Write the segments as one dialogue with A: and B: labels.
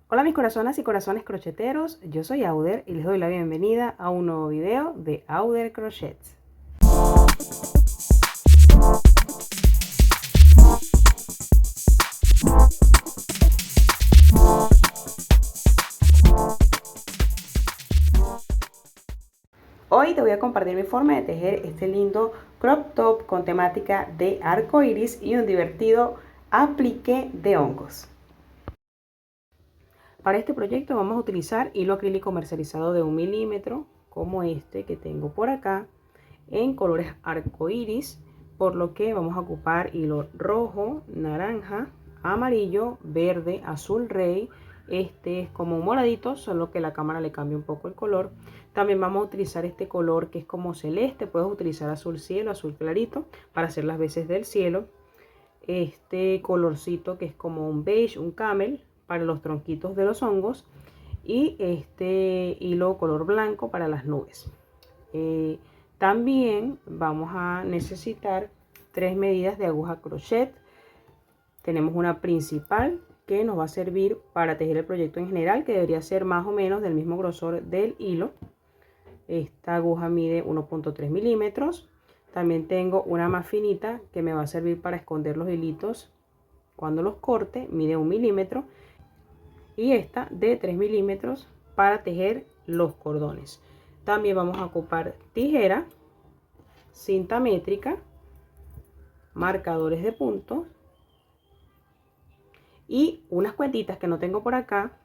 A: Hola mis corazonas y corazones crocheteros, yo soy Auder y les doy la bienvenida a un nuevo video de Auder Crochets. Hoy te voy a compartir mi forma de tejer este lindo crop top con temática de arco iris y un divertido aplique de hongos. Para este proyecto vamos a utilizar hilo acrílico comercializado de 1 milímetro, como este que tengo por acá, en colores arco iris, por lo que vamos a ocupar hilo rojo, naranja, amarillo, verde, azul rey. Este es como un moradito, solo que la cámara le cambia un poco el color. También vamos a utilizar este color que es como celeste. Puedes utilizar azul cielo, azul clarito para hacer las veces del cielo. Este colorcito que es como un beige, un camel, para los tronquitos de los hongos. Y este hilo color blanco para las nubes. También vamos a necesitar 3 medidas de aguja crochet. Tenemos una principal que nos va a servir para tejer el proyecto en general, que debería ser más o menos del mismo grosor del hilo. Esta aguja mide 1.3 milímetros. También tengo una más finita que me va a servir para esconder los hilitos cuando los corte, mide 1 milímetro. Y esta de 3 milímetros para tejer los cordones. También vamos a ocupar tijera, cinta métrica, marcadores de puntos y unas cuentitas que no tengo por acá,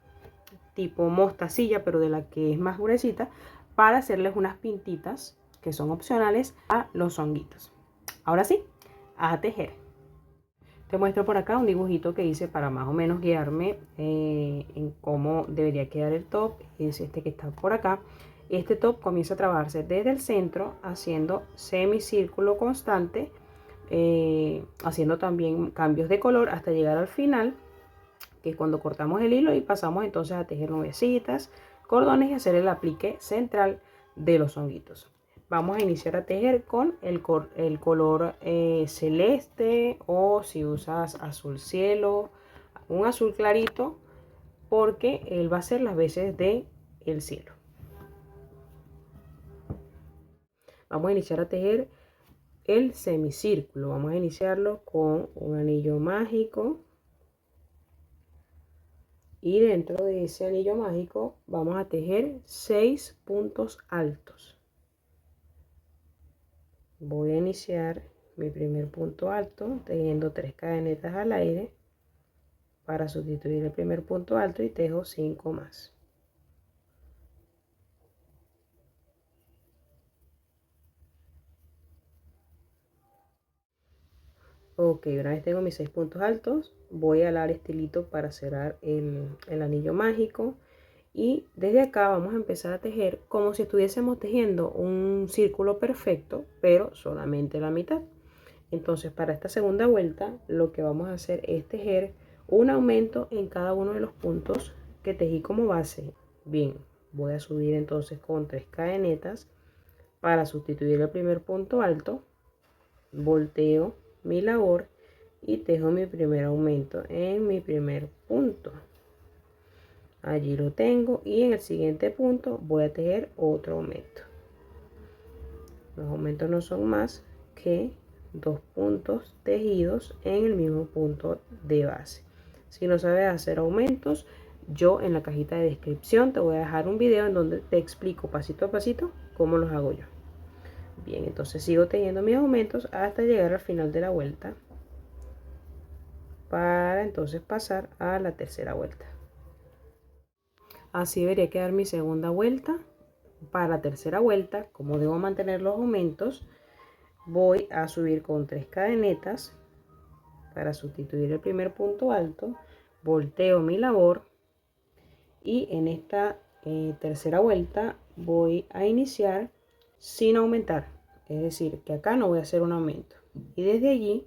A: tipo mostacilla, pero de la que es más gruesita, para hacerles unas pintitas que son opcionales a los honguitos. Ahora sí, a tejer. Te muestro por acá un dibujito que hice para más o menos guiarme en cómo debería quedar el top. Es este que está por acá. Este top comienza a trabajarse desde el centro haciendo semicírculo constante, haciendo también cambios de color hasta llegar al final, que es cuando cortamos el hilo y pasamos entonces a tejer nubecitas, cordones y hacer el aplique central de los honguitos. Vamos a iniciar a tejer con el color celeste, o si usas azul cielo, un azul clarito, porque él va a ser las veces de el cielo. Vamos a iniciar a tejer el semicírculo. Vamos a iniciarlo con un anillo mágico. Y dentro de ese anillo mágico vamos a tejer 6 puntos altos. Voy a iniciar mi primer punto alto tejiendo 3 cadenetas al aire para sustituir el primer punto alto y tejo 5 más. Ok, una vez tengo mis 6 puntos altos, voy a alar este hilito para cerrar el anillo mágico. Y desde acá vamos a empezar a tejer como si estuviésemos tejiendo un círculo perfecto, pero solamente la mitad. Entonces, para esta segunda vuelta, lo que vamos a hacer es tejer un aumento en cada uno de los puntos que tejí como base. Bien, voy a subir entonces con 3 cadenetas para sustituir el primer punto alto. Volteo mi labor y tejo mi primer aumento en mi primer punto. Allí lo tengo y en el siguiente punto voy a tejer otro aumento. Los aumentos no son más que 2 puntos tejidos en el mismo punto de base. Si no sabes hacer aumentos, yo en la cajita de descripción te voy a dejar un video en donde te explico pasito a pasito cómo los hago yo. Bien, entonces sigo tejiendo mis aumentos hasta llegar al final de la vuelta, para entonces pasar a la tercera vuelta. Así debería quedar mi segunda vuelta. Para la tercera vuelta, como debo mantener los aumentos, voy a subir con 3 cadenetas para sustituir el primer punto alto. Volteo mi labor y en esta tercera vuelta voy a iniciar sin aumentar, es decir, que acá no voy a hacer un aumento. Y desde allí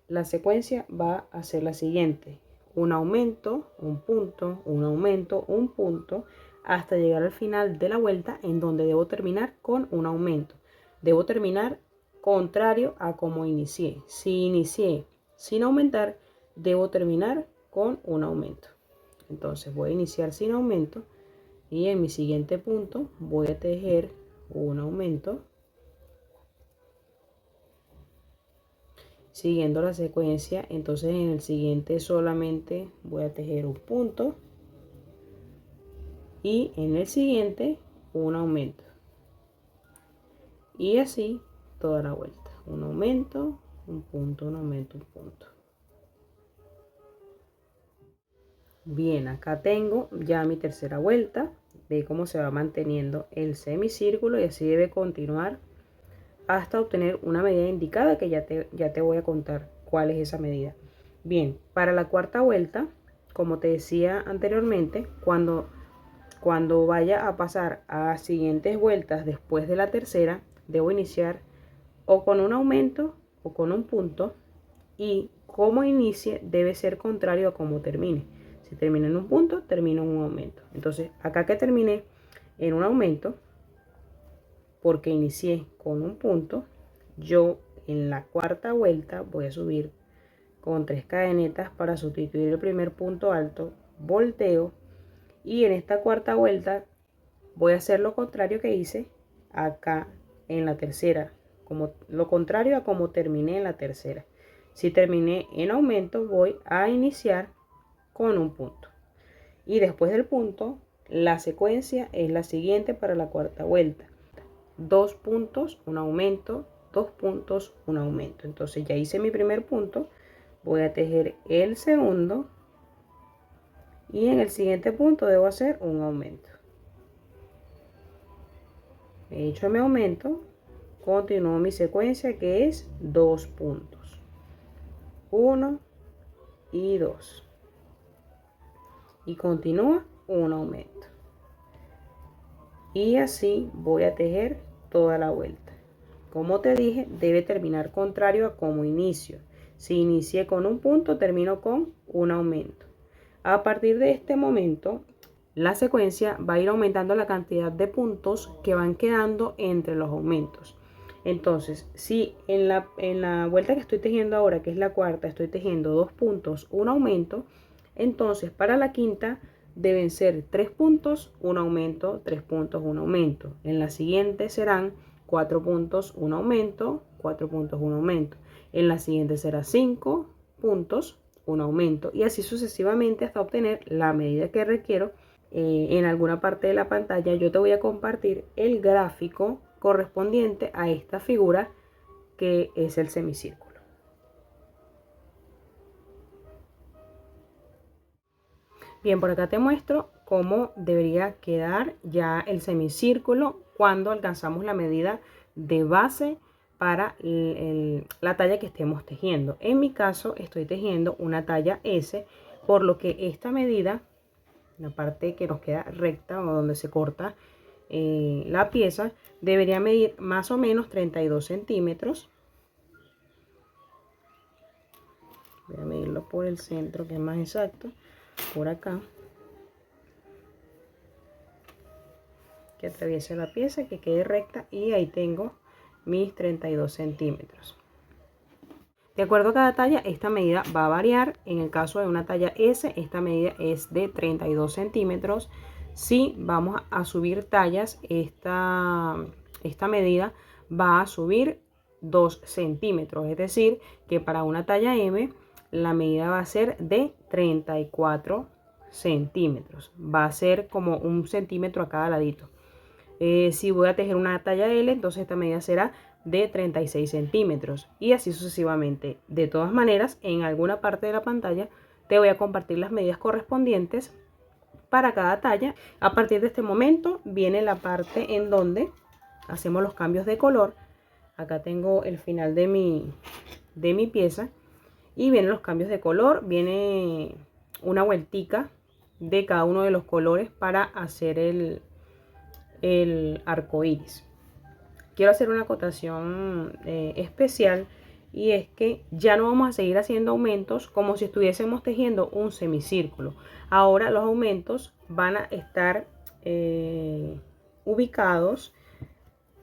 A: la secuencia va a ser la siguiente: un aumento, un punto, un aumento, un punto, hasta llegar al final de la vuelta, en donde debo terminar con un aumento. Debo terminar contrario a como inicié. Si inicié sin aumentar, debo terminar con un aumento. Entonces voy a iniciar sin aumento y en mi siguiente punto voy a tejer un aumento, siguiendo la secuencia. Entonces en el siguiente solamente voy a tejer un punto y en el siguiente un aumento, y así toda la vuelta, un aumento, un punto, un aumento, un punto. Bien, acá tengo ya mi tercera vuelta. Ve cómo se va manteniendo el semicírculo y así debe continuar hasta obtener una medida indicada, que ya te voy a contar cuál es esa medida. Bien, para la cuarta vuelta, como te decía anteriormente, cuando vaya a pasar a siguientes vueltas después de la tercera, debo iniciar o con un aumento o con un punto, y como inicie debe ser contrario a como termine. Si termino en un punto, termino en un aumento. Entonces, acá que terminé en un aumento, porque inicié con un punto, yo en la cuarta vuelta voy a subir con 3 cadenetas para sustituir el primer punto alto, volteo, y en esta cuarta vuelta voy a hacer lo contrario que hice acá en la tercera, como lo contrario a como terminé en la tercera. Si terminé en aumento, voy a iniciar con un punto, y después del punto la secuencia es la siguiente para la cuarta vuelta: 2 puntos, un aumento, 2 puntos, un aumento. Entonces ya hice mi primer punto, voy a tejer el segundo y en el siguiente punto debo hacer un aumento. He hecho mi aumento, continúo mi secuencia, que es 2 puntos, 1 y 2, y continúa un aumento, y así voy a tejer toda la vuelta. Como te dije, debe terminar contrario a como inicio. Si inicié con un punto, termino con un aumento. A partir de este momento, la secuencia va a ir aumentando la cantidad de puntos que van quedando entre los aumentos. Entonces, si en la vuelta que estoy tejiendo ahora, que es la cuarta, estoy tejiendo 2 puntos, un aumento, entonces para la quinta deben ser 3 puntos, un aumento, 3 puntos, un aumento. En la siguiente serán 4 puntos, un aumento, 4 puntos, un aumento. En la siguiente será 5 puntos, un aumento, y así sucesivamente hasta obtener la medida que requiero. En alguna parte de la pantalla yo te voy a compartir el gráfico correspondiente a esta figura, que es el semicírculo. Bien, por acá te muestro cómo debería quedar ya el semicírculo cuando alcanzamos la medida de base para la talla que estemos tejiendo. En mi caso estoy tejiendo una talla S, por lo que esta medida, la parte que nos queda recta o donde se corta la pieza, debería medir más o menos 32 centímetros. Voy a medirlo por el centro, que es más exacto, por acá, que atraviese la pieza, que quede recta, y ahí tengo mis 32 centímetros. De acuerdo a cada talla, esta medida va a variar. En el caso de una talla S, esta medida es de 32 centímetros. Si vamos a subir tallas, esta medida va a subir 2 centímetros. Es decir, que para una talla M, la medida va a ser de 34 centímetros. Va a ser como 1 centímetro a cada ladito. Si voy a tejer una talla L, entonces esta medida será de 36 centímetros, y así sucesivamente. De todas maneras, en alguna parte de la pantalla te voy a compartir las medidas correspondientes para cada talla. A partir de este momento viene la parte en donde hacemos los cambios de color. Acá tengo el final de mi pieza y vienen los cambios de color. Viene una vueltica de cada uno de los colores para hacer el arco iris. Quiero hacer una acotación especial, y es que ya no vamos a seguir haciendo aumentos como si estuviésemos tejiendo un semicírculo. Ahora los aumentos van a estar ubicados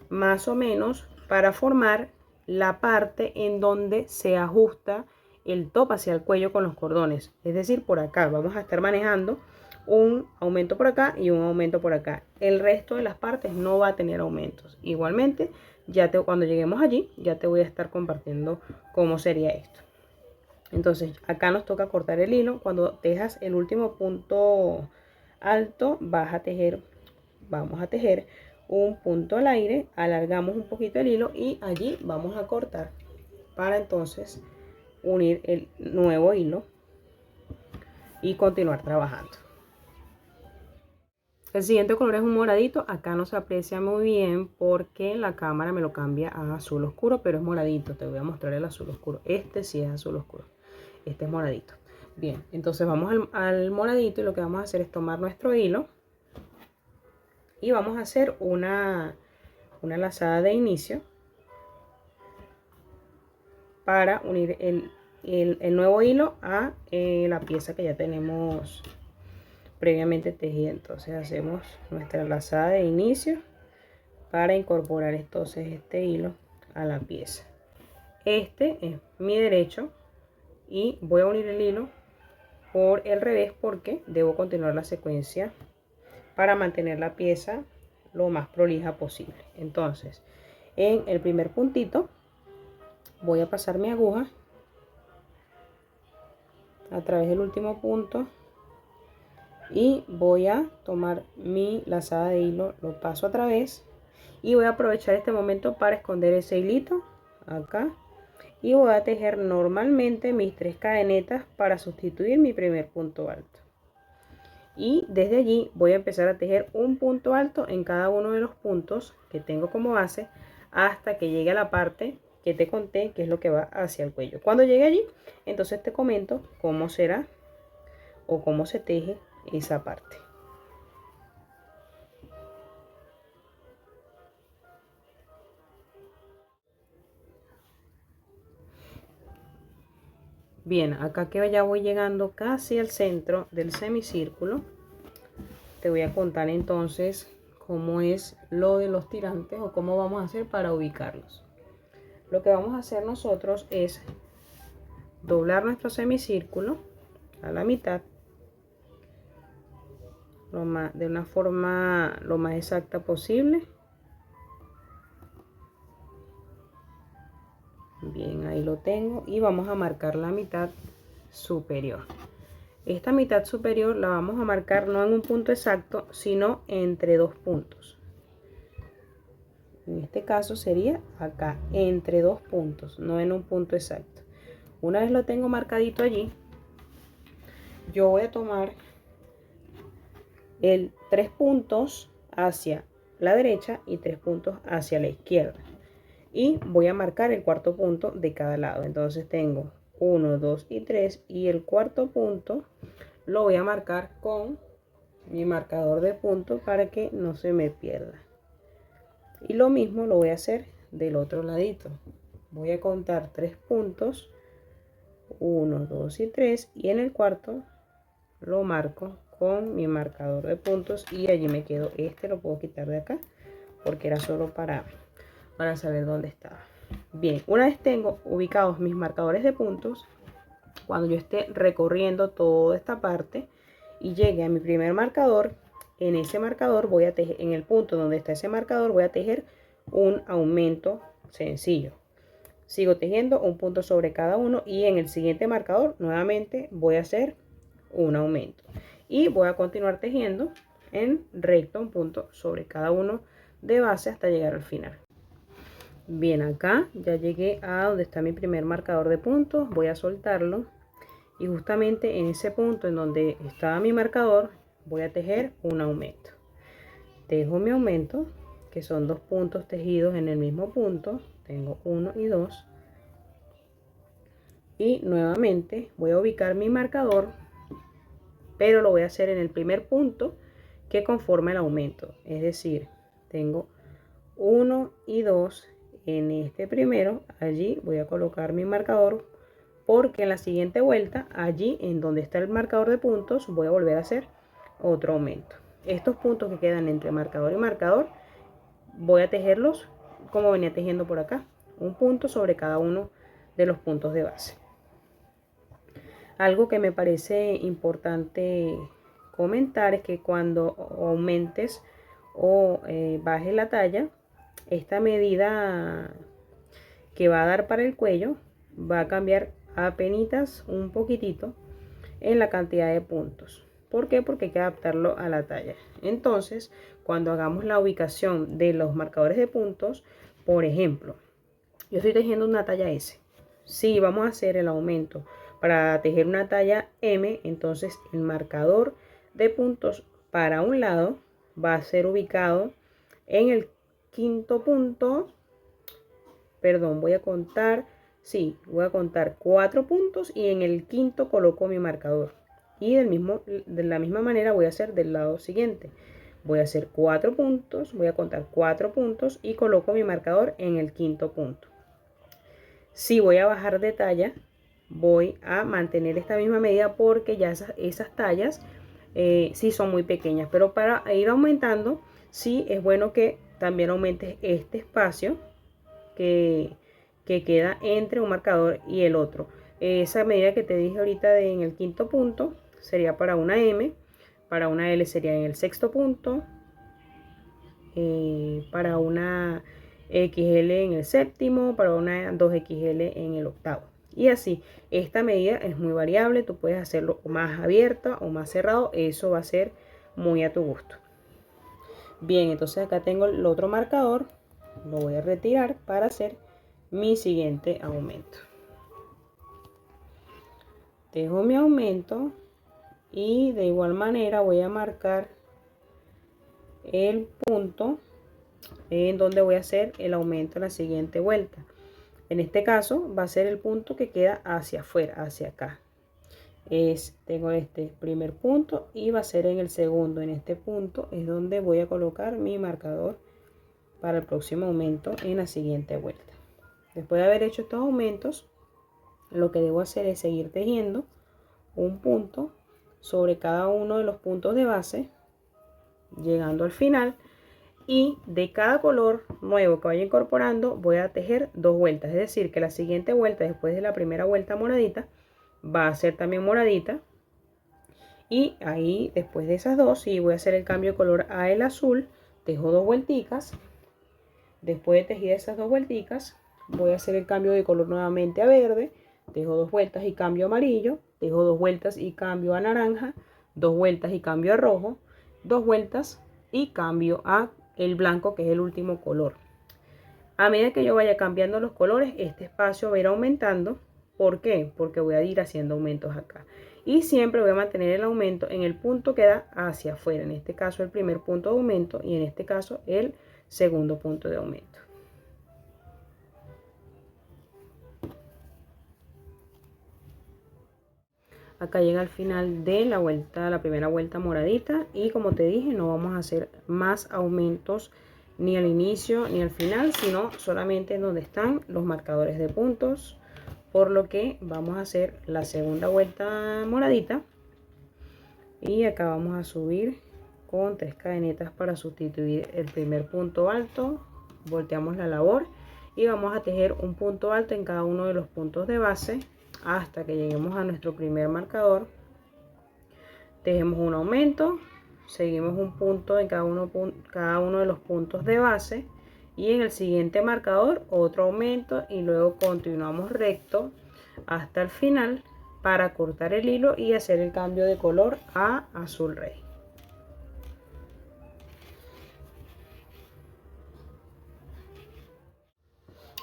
A: más o menos para formar la parte en donde se ajusta el top hacia el cuello con los cordones. Es decir, por acá vamos a estar manejando un aumento por acá y un aumento por acá. El resto de las partes no va a tener aumentos. Igualmente, cuando lleguemos allí, ya te voy a estar compartiendo cómo sería esto. Entonces, acá nos toca cortar el hilo. Cuando tejas el último punto alto, vamos a tejer un punto al aire, alargamos un poquito el hilo y allí vamos a cortar para entonces unir el nuevo hilo y continuar trabajando. El siguiente color es un moradito. Acá no se aprecia muy bien porque la cámara me lo cambia a azul oscuro, pero es moradito. Te voy a mostrar el azul oscuro. Este sí es azul oscuro. Este es moradito. Bien, entonces vamos al moradito y lo que vamos a hacer es tomar nuestro hilo y vamos a hacer una lazada de inicio para unir el nuevo hilo a la pieza que ya tenemos previamente tejida. Entonces hacemos nuestra lazada de inicio para incorporar entonces este hilo a la pieza. Este es mi derecho y voy a unir el hilo por el revés porque debo continuar la secuencia para mantener la pieza lo más prolija posible. Entonces, en el primer puntito voy a pasar mi aguja a través del último punto y voy a tomar mi lazada de hilo, lo paso a través y voy a aprovechar este momento para esconder ese hilito acá y voy a tejer normalmente mis 3 cadenetas para sustituir mi primer punto alto. Y desde allí voy a empezar a tejer un punto alto en cada uno de los puntos que tengo como base hasta que llegue a la parte que te conté, que es lo que va hacia el cuello. Cuando llegue allí, entonces te comento cómo será o cómo se teje esa parte. Bien, acá que ya voy llegando casi al centro del semicírculo, te voy a contar entonces cómo es lo de los tirantes o cómo vamos a hacer para ubicarlos. Lo que vamos a hacer nosotros es doblar nuestro semicírculo a la mitad de una forma lo más exacta posible. Bien, ahí lo tengo y vamos a marcar la mitad superior. Esta mitad superior la vamos a marcar no en un punto exacto, sino entre 2 puntos. En este caso sería acá, entre 2 puntos, no en un punto exacto. Una vez lo tengo marcadito allí, yo voy a tomar 3 puntos hacia la derecha y 3 puntos hacia la izquierda. Y voy a marcar el cuarto punto de cada lado. Entonces tengo 1, 2 y 3 y el cuarto punto lo voy a marcar con mi marcador de punto para que no se me pierda. Y lo mismo lo voy a hacer del otro ladito. Voy a contar 3 puntos, 1, 2 y 3 y en el cuarto lo marco con mi marcador de puntos y allí me quedo. Este lo puedo quitar de acá porque era solo para saber dónde estaba. Bien, una vez tengo ubicados mis marcadores de puntos, cuando yo esté recorriendo toda esta parte y llegue a mi primer marcador, en ese marcador voy a tejer, en el punto donde está ese marcador voy a tejer un aumento sencillo. Sigo tejiendo un punto sobre cada uno y en el siguiente marcador nuevamente voy a hacer un aumento y voy a continuar tejiendo en recto un punto sobre cada uno de base hasta llegar al final. Bien, acá ya llegué a donde está mi primer marcador de puntos, voy a soltarlo y justamente en ese punto en donde estaba mi marcador voy a tejer un aumento. Tejo mi aumento, que son 2 puntos tejidos en el mismo punto, tengo 1 y 2 y nuevamente voy a ubicar mi marcador, pero lo voy a hacer en el primer punto que conforma el aumento, es decir, tengo 1 y 2 en este primero. Allí voy a colocar mi marcador porque en la siguiente vuelta, allí en donde está el marcador de puntos, voy a volver a hacer otro aumento. Estos puntos que quedan entre marcador y marcador voy a tejerlos como venía tejiendo por acá, un punto sobre cada uno de los puntos de base. Algo que me parece importante comentar es que cuando aumentes o bajes la talla, esta medida que va a dar para el cuello va a cambiar apenas un poquitito en la cantidad de puntos. ¿Por qué? Porque hay que adaptarlo a la talla. Entonces, cuando hagamos la ubicación de los marcadores de puntos, por ejemplo, yo estoy tejiendo una talla S. Si vamos a hacer el aumento para tejer una talla M, entonces el marcador de puntos para un lado va a ser ubicado en el quinto punto. Perdón, voy a contar 4 puntos y en el quinto coloco mi marcador. Y de la misma manera voy a hacer del lado siguiente. Voy a hacer 4 puntos, voy a contar 4 puntos y coloco mi marcador en el quinto punto. Si voy a bajar de talla, voy a mantener esta misma medida porque ya esas tallas sí son muy pequeñas. Pero para ir aumentando, sí es bueno que también aumentes este espacio que queda entre un marcador y el otro. Esa medida que te dije ahorita en el quinto punto sería para una M, para una L sería en el sexto punto, para una XL en el séptimo, para una 2XL en el octavo. Y así, esta medida es muy variable, tú puedes hacerlo más abierta o más cerrado, eso va a ser muy a tu gusto. Bien, entonces acá tengo el otro marcador, lo voy a retirar para hacer mi siguiente aumento. Dejo mi aumento y de igual manera voy a marcar el punto en donde voy a hacer el aumento en la siguiente vuelta. En este caso va a ser el punto que queda hacia afuera, hacia acá. Tengo este primer punto y va a ser en el segundo. En este punto es donde voy a colocar mi marcador para el próximo aumento en la siguiente vuelta. Después de haber hecho estos aumentos, lo que debo hacer es seguir tejiendo un punto sobre cada uno de los puntos de base, llegando al final, y de cada color nuevo que vaya incorporando voy a tejer 2 vueltas, es decir que la siguiente vuelta después de la primera vuelta moradita va a ser también moradita, y ahí después de esas dos sí voy a hacer el cambio de color a el azul, tejo 2 vuelticas. Después de tejer esas 2 vuelticas voy a hacer el cambio de color nuevamente a verde, tejo 2 vueltas y cambio a amarillo, tejo 2 vueltas y cambio a naranja, 2 vueltas y cambio a rojo, 2 vueltas y cambio a el blanco, que es el último color. A medida que yo vaya cambiando los colores, este espacio va a ir aumentando. ¿Por qué? Porque voy a ir haciendo aumentos acá. Y siempre voy a mantener el aumento en el punto que da hacia afuera. En este caso el primer punto de aumento y en este caso el segundo punto de aumento. Acá llega al final de la vuelta, la primera vuelta moradita, y como te dije, no vamos a hacer más aumentos ni al inicio ni al final, sino solamente en donde están los marcadores de puntos, por lo que vamos a hacer la segunda vuelta moradita y acá vamos a subir con 3 cadenetas para sustituir el primer punto alto. Volteamos la labor y vamos a tejer un punto alto en cada uno de los puntos de base hasta que lleguemos a nuestro primer marcador. Tejemos un aumento, seguimos un punto en cada uno de los puntos de base y en el siguiente marcador otro aumento, y luego continuamos recto hasta el final para cortar el hilo y hacer el cambio de color a azul rey.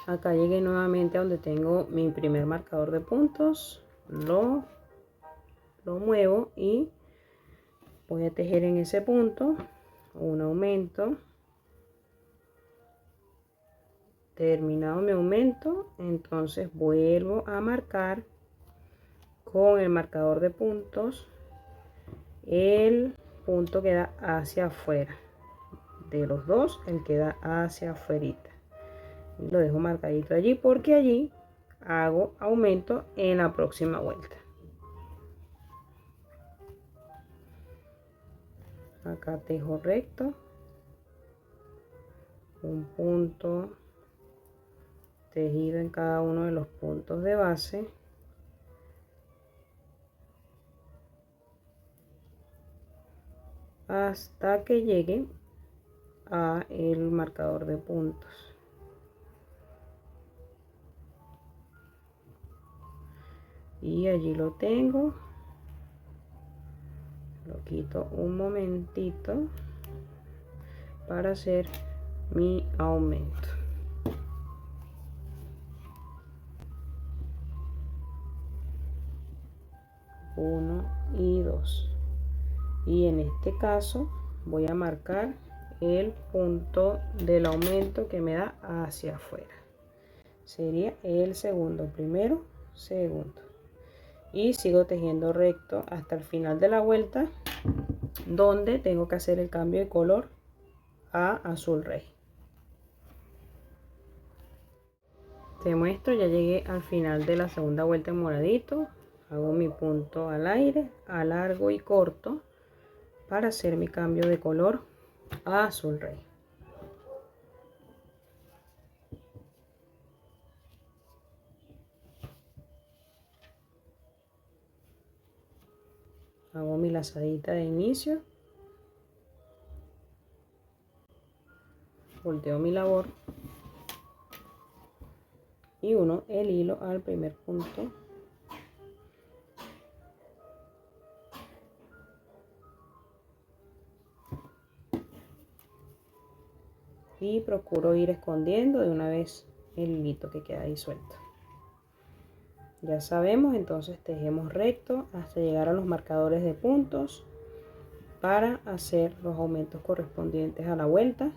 A: Acá llegué nuevamente a donde tengo mi primer marcador de puntos, lo muevo y voy a tejer en ese punto un aumento. Terminado mi aumento, entonces vuelvo a marcar con el marcador de puntos el punto que da hacia afuera. De los dos, el que da hacia afuera. Lo dejo marcadito allí porque allí hago aumento en la próxima vuelta. Acá tejo recto, un punto tejido en cada uno de los puntos de base, hasta que llegue a el marcador de puntos. Y allí lo tengo. Lo quito un momentito para hacer mi aumento. Uno y 2. Y en este caso voy a marcar el punto del aumento que me da hacia afuera. Sería el segundo, primero, segundo. Y sigo tejiendo recto hasta el final de la vuelta, donde tengo que hacer el cambio de color a azul rey. Te muestro, ya llegué al final de la segunda vuelta en moradito. Hago mi punto al aire, alargo y corto para hacer mi cambio de color a azul rey. Hago mi lazadita de inicio, volteo mi labor y uno el hilo al primer punto. Y procuro ir escondiendo de una vez el hilito que queda ahí suelto. Ya sabemos, entonces tejemos recto hasta llegar a los marcadores de puntos para hacer los aumentos correspondientes a la vuelta.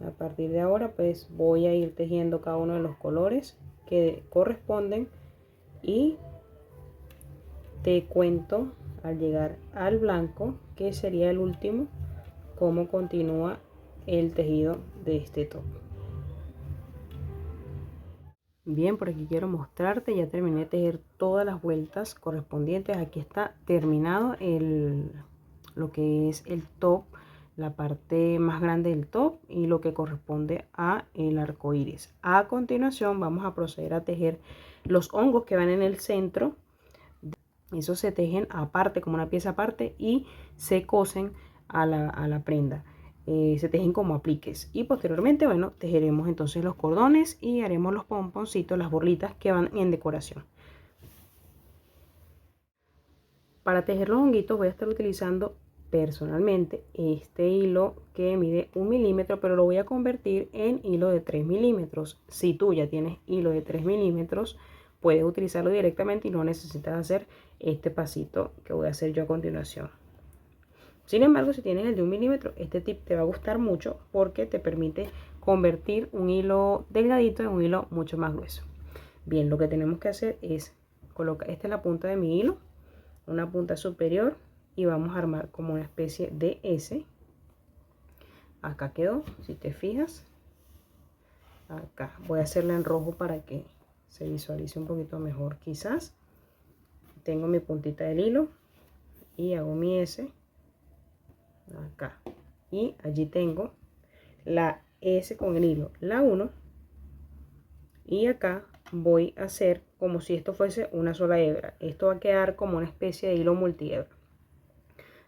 A: A partir de ahora pues voy a ir tejiendo cada uno de los colores que corresponden y te cuento al llegar al blanco, que sería el último, cómo continúa el tejido de este top. Bien, por aquí quiero mostrarte, ya terminé de tejer todas las vueltas correspondientes. Aquí está terminado lo que es el top, la parte más grande del top y lo que corresponde a el arco iris. A continuación vamos a proceder a tejer los hongos que van en el centro. Esos se tejen aparte, como una pieza aparte, y se cosen a la prenda. Se tejen como apliques y posteriormente, bueno, tejeremos entonces los cordones y haremos los pomponcitos, las borlitas que van en decoración. Para tejer los honguitos voy a estar utilizando personalmente este hilo que mide 1 milímetro, pero lo voy a convertir en hilo de 3 milímetros. Si tú ya tienes hilo de 3 milímetros, puedes utilizarlo directamente y no necesitas hacer este pasito que voy a hacer yo a continuación. Sin embargo, si tienes el de 1 milímetro, este tip te va a gustar mucho porque te permite convertir un hilo delgadito en un hilo mucho más grueso. Bien, lo que tenemos que hacer es colocar, esta es la punta de mi hilo, una punta superior, y vamos a armar como una especie de S. Acá quedó, si te fijas, acá voy a hacerla en rojo para que se visualice un poquito mejor. Quizás tengo mi puntita del hilo y hago mi S acá, y allí tengo la S con el hilo, la 1, y acá voy a hacer como si esto fuese una sola hebra. Esto va a quedar como una especie de hilo multihebra.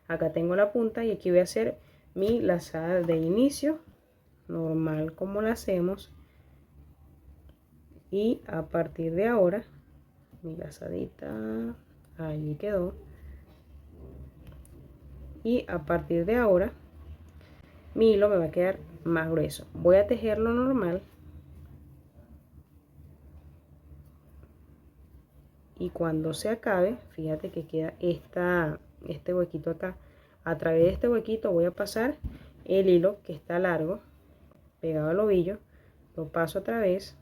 A: Acá tengo la punta y aquí voy a hacer mi lazada de inicio normal como la hacemos, y a partir de ahora mi lazadita allí quedó, y a partir de ahora mi hilo me va a quedar más grueso. Voy a tejerlo normal y cuando se acabe, fíjate que queda este huequito acá. A través de este huequito voy a pasar el hilo que está largo pegado al ovillo, lo paso a través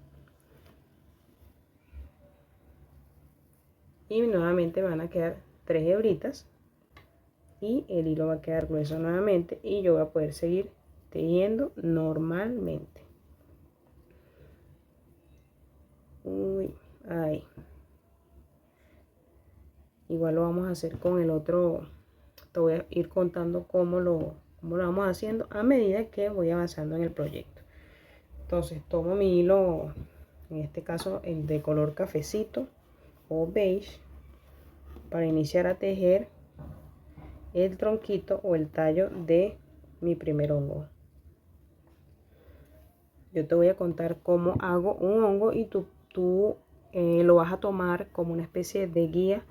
A: y nuevamente van a quedar 3 hebritas y el hilo va a quedar grueso nuevamente y yo voy a poder seguir tejiendo normalmente. Uy, ahí. Igual lo vamos a hacer con el otro. Te voy a ir contando cómo lo vamos haciendo a medida que voy avanzando en el proyecto. Entonces tomo mi hilo, en este caso el de color cafecito o beige, para iniciar a tejer el tronquito o el tallo de mi primer hongo. Yo te voy a contar cómo hago un hongo y tú lo vas a tomar como una especie de guía,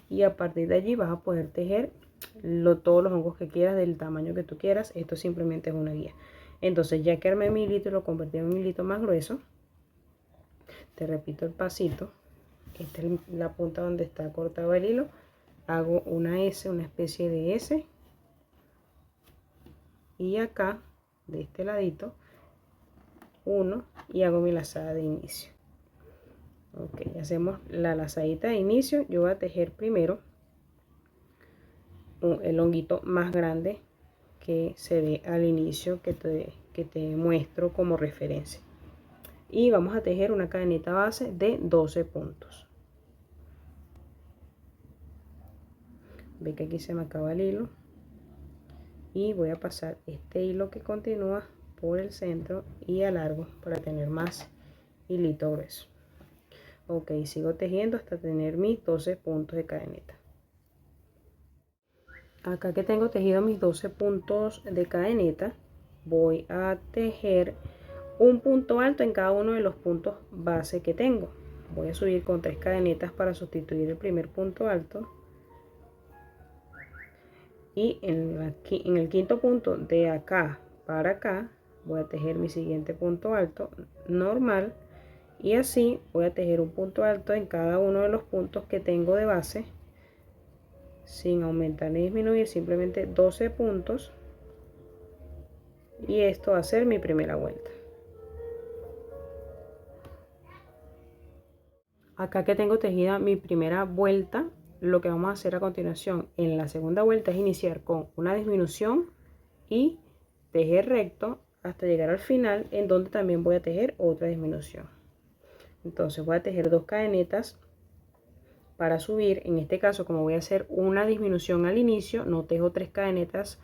A: y a partir de allí vas a poder tejer todos los hongos que quieras del tamaño que tú quieras. Esto simplemente es una guía. Entonces, ya que armé mi hilito y lo convertí en un hilito más grueso, te repito el pasito. Esta es la punta donde está cortado el hilo. Hago una S, una especie de S, y acá de este ladito uno, y hago mi lazada de inicio. Ok, hacemos la lazadita de inicio. Yo voy a tejer primero el honguito más grande que se ve al inicio, que te muestro como referencia, y vamos a tejer una cadenita base de 12 puntos. Ve que aquí se me acaba el hilo y voy a pasar este hilo que continúa por el centro y alargo para tener más hilito grueso. Ok, sigo tejiendo hasta tener mis 12 puntos de cadeneta. Acá que tengo tejido mis 12 puntos de cadeneta, voy a tejer un punto alto en cada uno de los puntos base que tengo. Voy a subir con 3 cadenetas para sustituir el primer punto alto, y en el quinto punto de acá para acá voy a tejer mi siguiente punto alto normal, y así voy a tejer un punto alto en cada uno de los puntos que tengo de base sin aumentar ni disminuir, simplemente 12 puntos, y esto va a ser mi primera vuelta. Acá que tengo tejida mi primera vuelta, lo que vamos a hacer a continuación en la segunda vuelta es iniciar con una disminución y tejer recto hasta llegar al final, en donde también voy a tejer otra disminución. Entonces voy a tejer 2 cadenetas para subir. En este caso, como voy a hacer una disminución al inicio, no tejo 3 cadenetas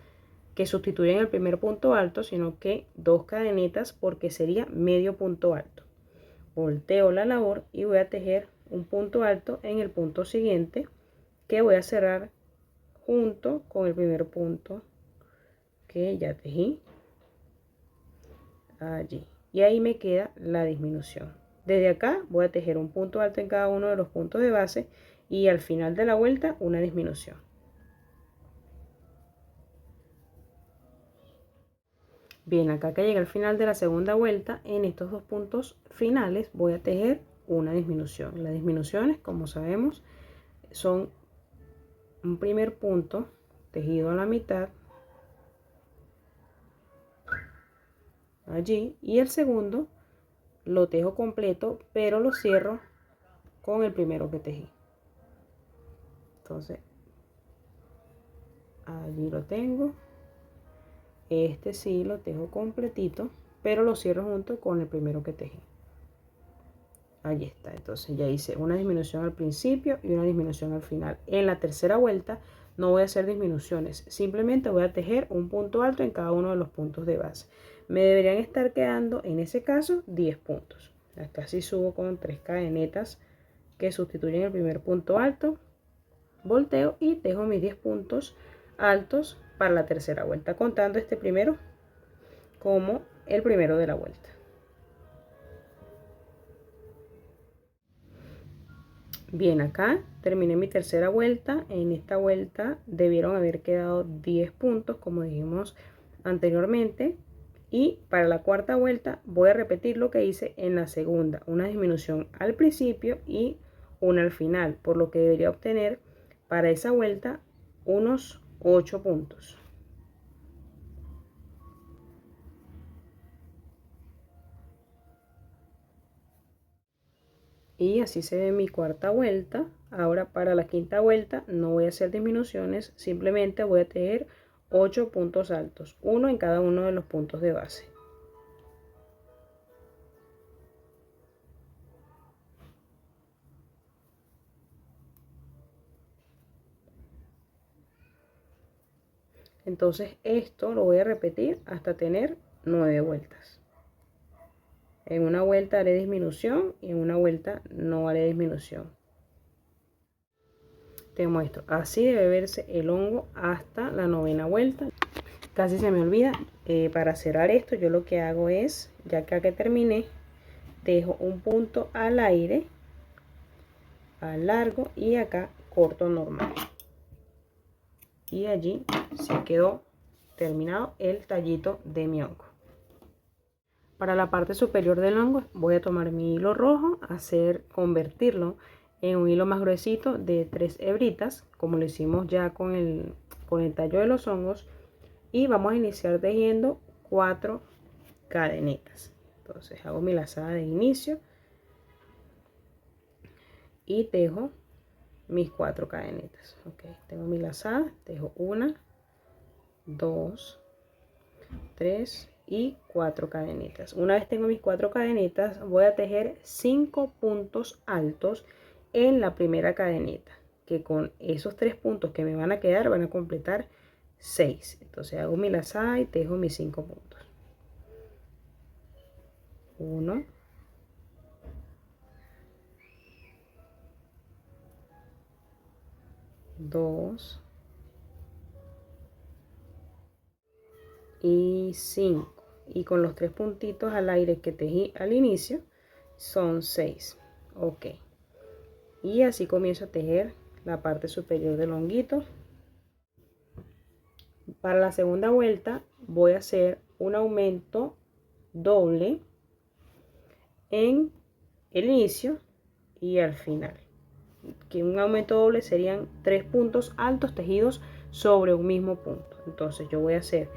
A: que sustituyen el primer punto alto, sino que 2 cadenetas, porque sería medio punto alto. Volteo la labor y voy a tejer un punto alto en el punto siguiente, que voy a cerrar junto con el primer punto que ya tejí allí, y ahí me queda la disminución. Desde acá voy a tejer un punto alto en cada uno de los puntos de base, y al final de la vuelta una disminución. Bien, acá que llega al final de la segunda vuelta, en estos 2 puntos finales voy a tejer una disminución. Las disminuciones, como sabemos, son un primer punto tejido a la mitad allí, y el segundo lo tejo completo, pero lo cierro con el primero que tejí. Entonces allí lo tengo. Este sí lo tejo completito, pero lo cierro junto con el primero que tejí. Ahí está. Entonces ya hice una disminución al principio y una disminución al final. En la tercera vuelta no voy a hacer disminuciones, simplemente voy a tejer un punto alto en cada uno de los puntos de base. Me deberían estar quedando en ese caso 10 puntos. Acá sí subo con 3 cadenetas que sustituyen el primer punto alto, volteo y tejo mis 10 puntos altos para la tercera vuelta, contando este primero como el primero de la vuelta. Bien, acá terminé mi tercera vuelta. En esta vuelta debieron haber quedado 10 puntos, como dijimos anteriormente, y para la cuarta vuelta voy a repetir lo que hice en la segunda, una disminución al principio y una al final, por lo que debería obtener para esa vuelta unos 8 puntos. Y así se ve mi cuarta vuelta. Ahora para la quinta vuelta no voy a hacer disminuciones, simplemente voy a tejer 8 puntos altos, uno en cada uno de los puntos de base. Entonces esto lo voy a repetir hasta tener 9 vueltas. En una vuelta haré disminución y en una vuelta no haré disminución. te muestro. Así debe verse el hongo hasta la 9ª vuelta. Casi se me olvida, para cerrar esto yo lo que hago es, ya que acá terminé, dejo un punto al aire, al largo, y acá corto normal. Y allí se quedó terminado el tallito de mi hongo. Para la parte superior del hongo voy a tomar mi hilo rojo, convertirlo en un hilo más gruesito de 3 hebritas, como lo hicimos ya con el tallo de los hongos, y vamos a iniciar tejiendo 4 cadenitas. Entonces hago mi lazada de inicio y tejo mis 4 cadenitas. Ok, tengo mi lazada, tejo 1, 2, 3 y 4 cadenitas. Una vez tengo mis 4 cadenitas, voy a tejer 5 puntos altos en la primera cadenita, que con esos 3 puntos que me van a quedar van a completar 6. Entonces hago mi lazada y tejo mis 5 puntos. 1, 2 y 5, y con los 3 puntitos al aire que tejí al inicio son 6. Ok, y así comienzo a tejer la parte superior del honguito. Para la segunda vuelta voy a hacer un aumento doble en el inicio y al final, que un aumento doble serían 3 puntos altos tejidos sobre un mismo punto. Entonces yo voy a hacer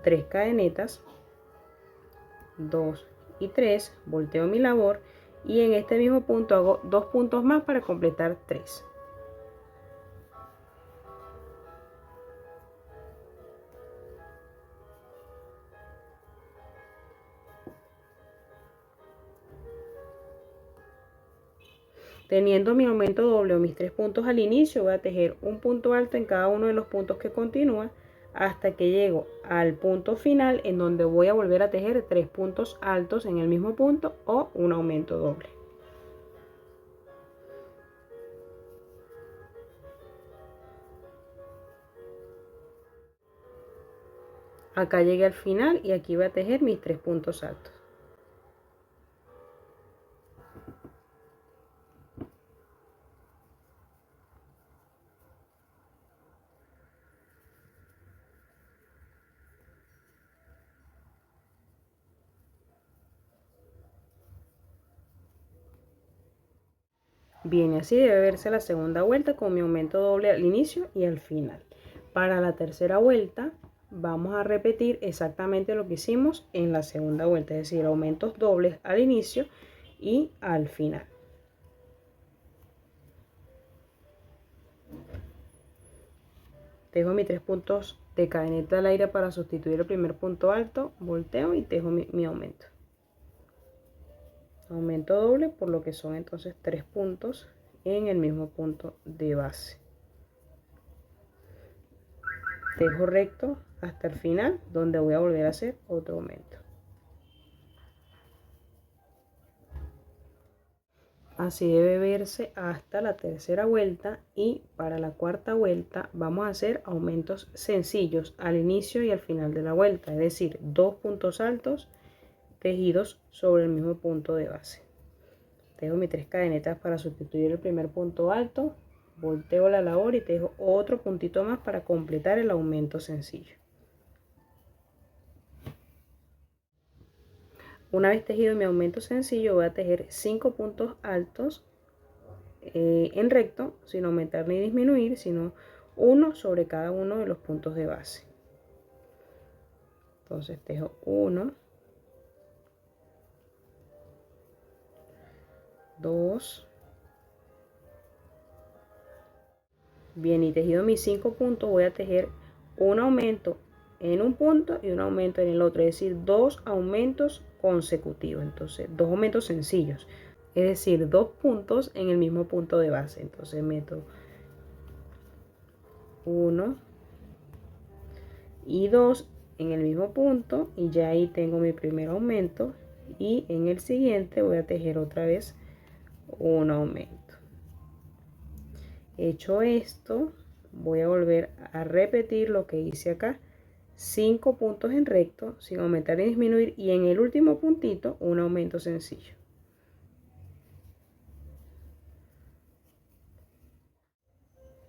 A: 3 cadenetas, 2 y 3, volteo mi labor y en este mismo punto hago 2 puntos más para completar 3. Teniendo mi aumento doble o mis 3 puntos al inicio, voy a tejer un punto alto en cada uno de los puntos que continúa hasta que llego al punto final, en donde voy a volver a tejer 3 puntos altos en el mismo punto o un aumento doble. Acá llegué al final y aquí voy a tejer mis 3 puntos altos. Bien, así debe verse la segunda vuelta con mi aumento doble al inicio y al final. Para la tercera vuelta vamos a repetir exactamente lo que hicimos en la segunda vuelta, es decir, aumentos dobles al inicio y al final. Tejo mis 3 puntos de cadeneta al aire para sustituir el primer punto alto, volteo y tejo mi aumento. Aumento doble, por lo que son entonces 3 puntos en el mismo punto de base. Tejo recto hasta el final, donde voy a volver a hacer otro aumento. Así debe verse hasta la tercera vuelta, y para la cuarta vuelta vamos a hacer aumentos sencillos al inicio y al final de la vuelta, es decir, 2 puntos altos tejidos sobre el mismo punto de base. Tejo mis 3 cadenetas para sustituir el primer punto alto, volteo la labor y tejo otro puntito más para completar el aumento sencillo. Una vez tejido mi aumento sencillo, voy a tejer 5 puntos altos en recto, sin aumentar ni disminuir, sino uno sobre cada uno de los puntos de base. Entonces tejo 1, 2, bien, y tejido mis 5 puntos, voy a tejer un aumento en un punto y un aumento en el otro, es decir, 2 aumentos consecutivos. Entonces 2 aumentos sencillos, es decir, 2 puntos en el mismo punto de base. Entonces meto 1 y 2 en el mismo punto y ya ahí tengo mi primer aumento, y en el siguiente voy a tejer otra vez un aumento. Hecho esto, voy a volver a repetir lo que hice acá. 5 puntos en recto sin aumentar y disminuir, y en el último puntito un aumento sencillo.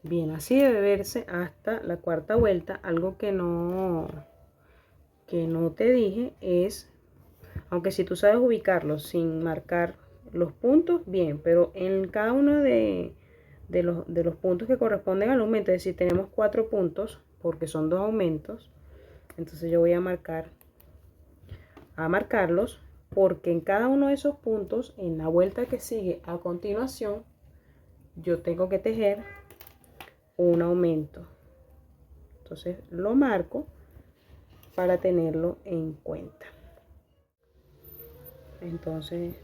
A: Bien, así debe verse hasta la cuarta vuelta. Algo que no te dije es, aunque si tú sabes ubicarlos sin marcar los puntos, bien, pero en cada uno de los puntos que corresponden al aumento, es decir, tenemos 4 puntos porque son 2 aumentos. Entonces yo voy a marcarlos, porque en cada uno de esos puntos, en la vuelta que sigue a continuación, yo tengo que tejer un aumento. Entonces lo marco para tenerlo en cuenta. Entonces,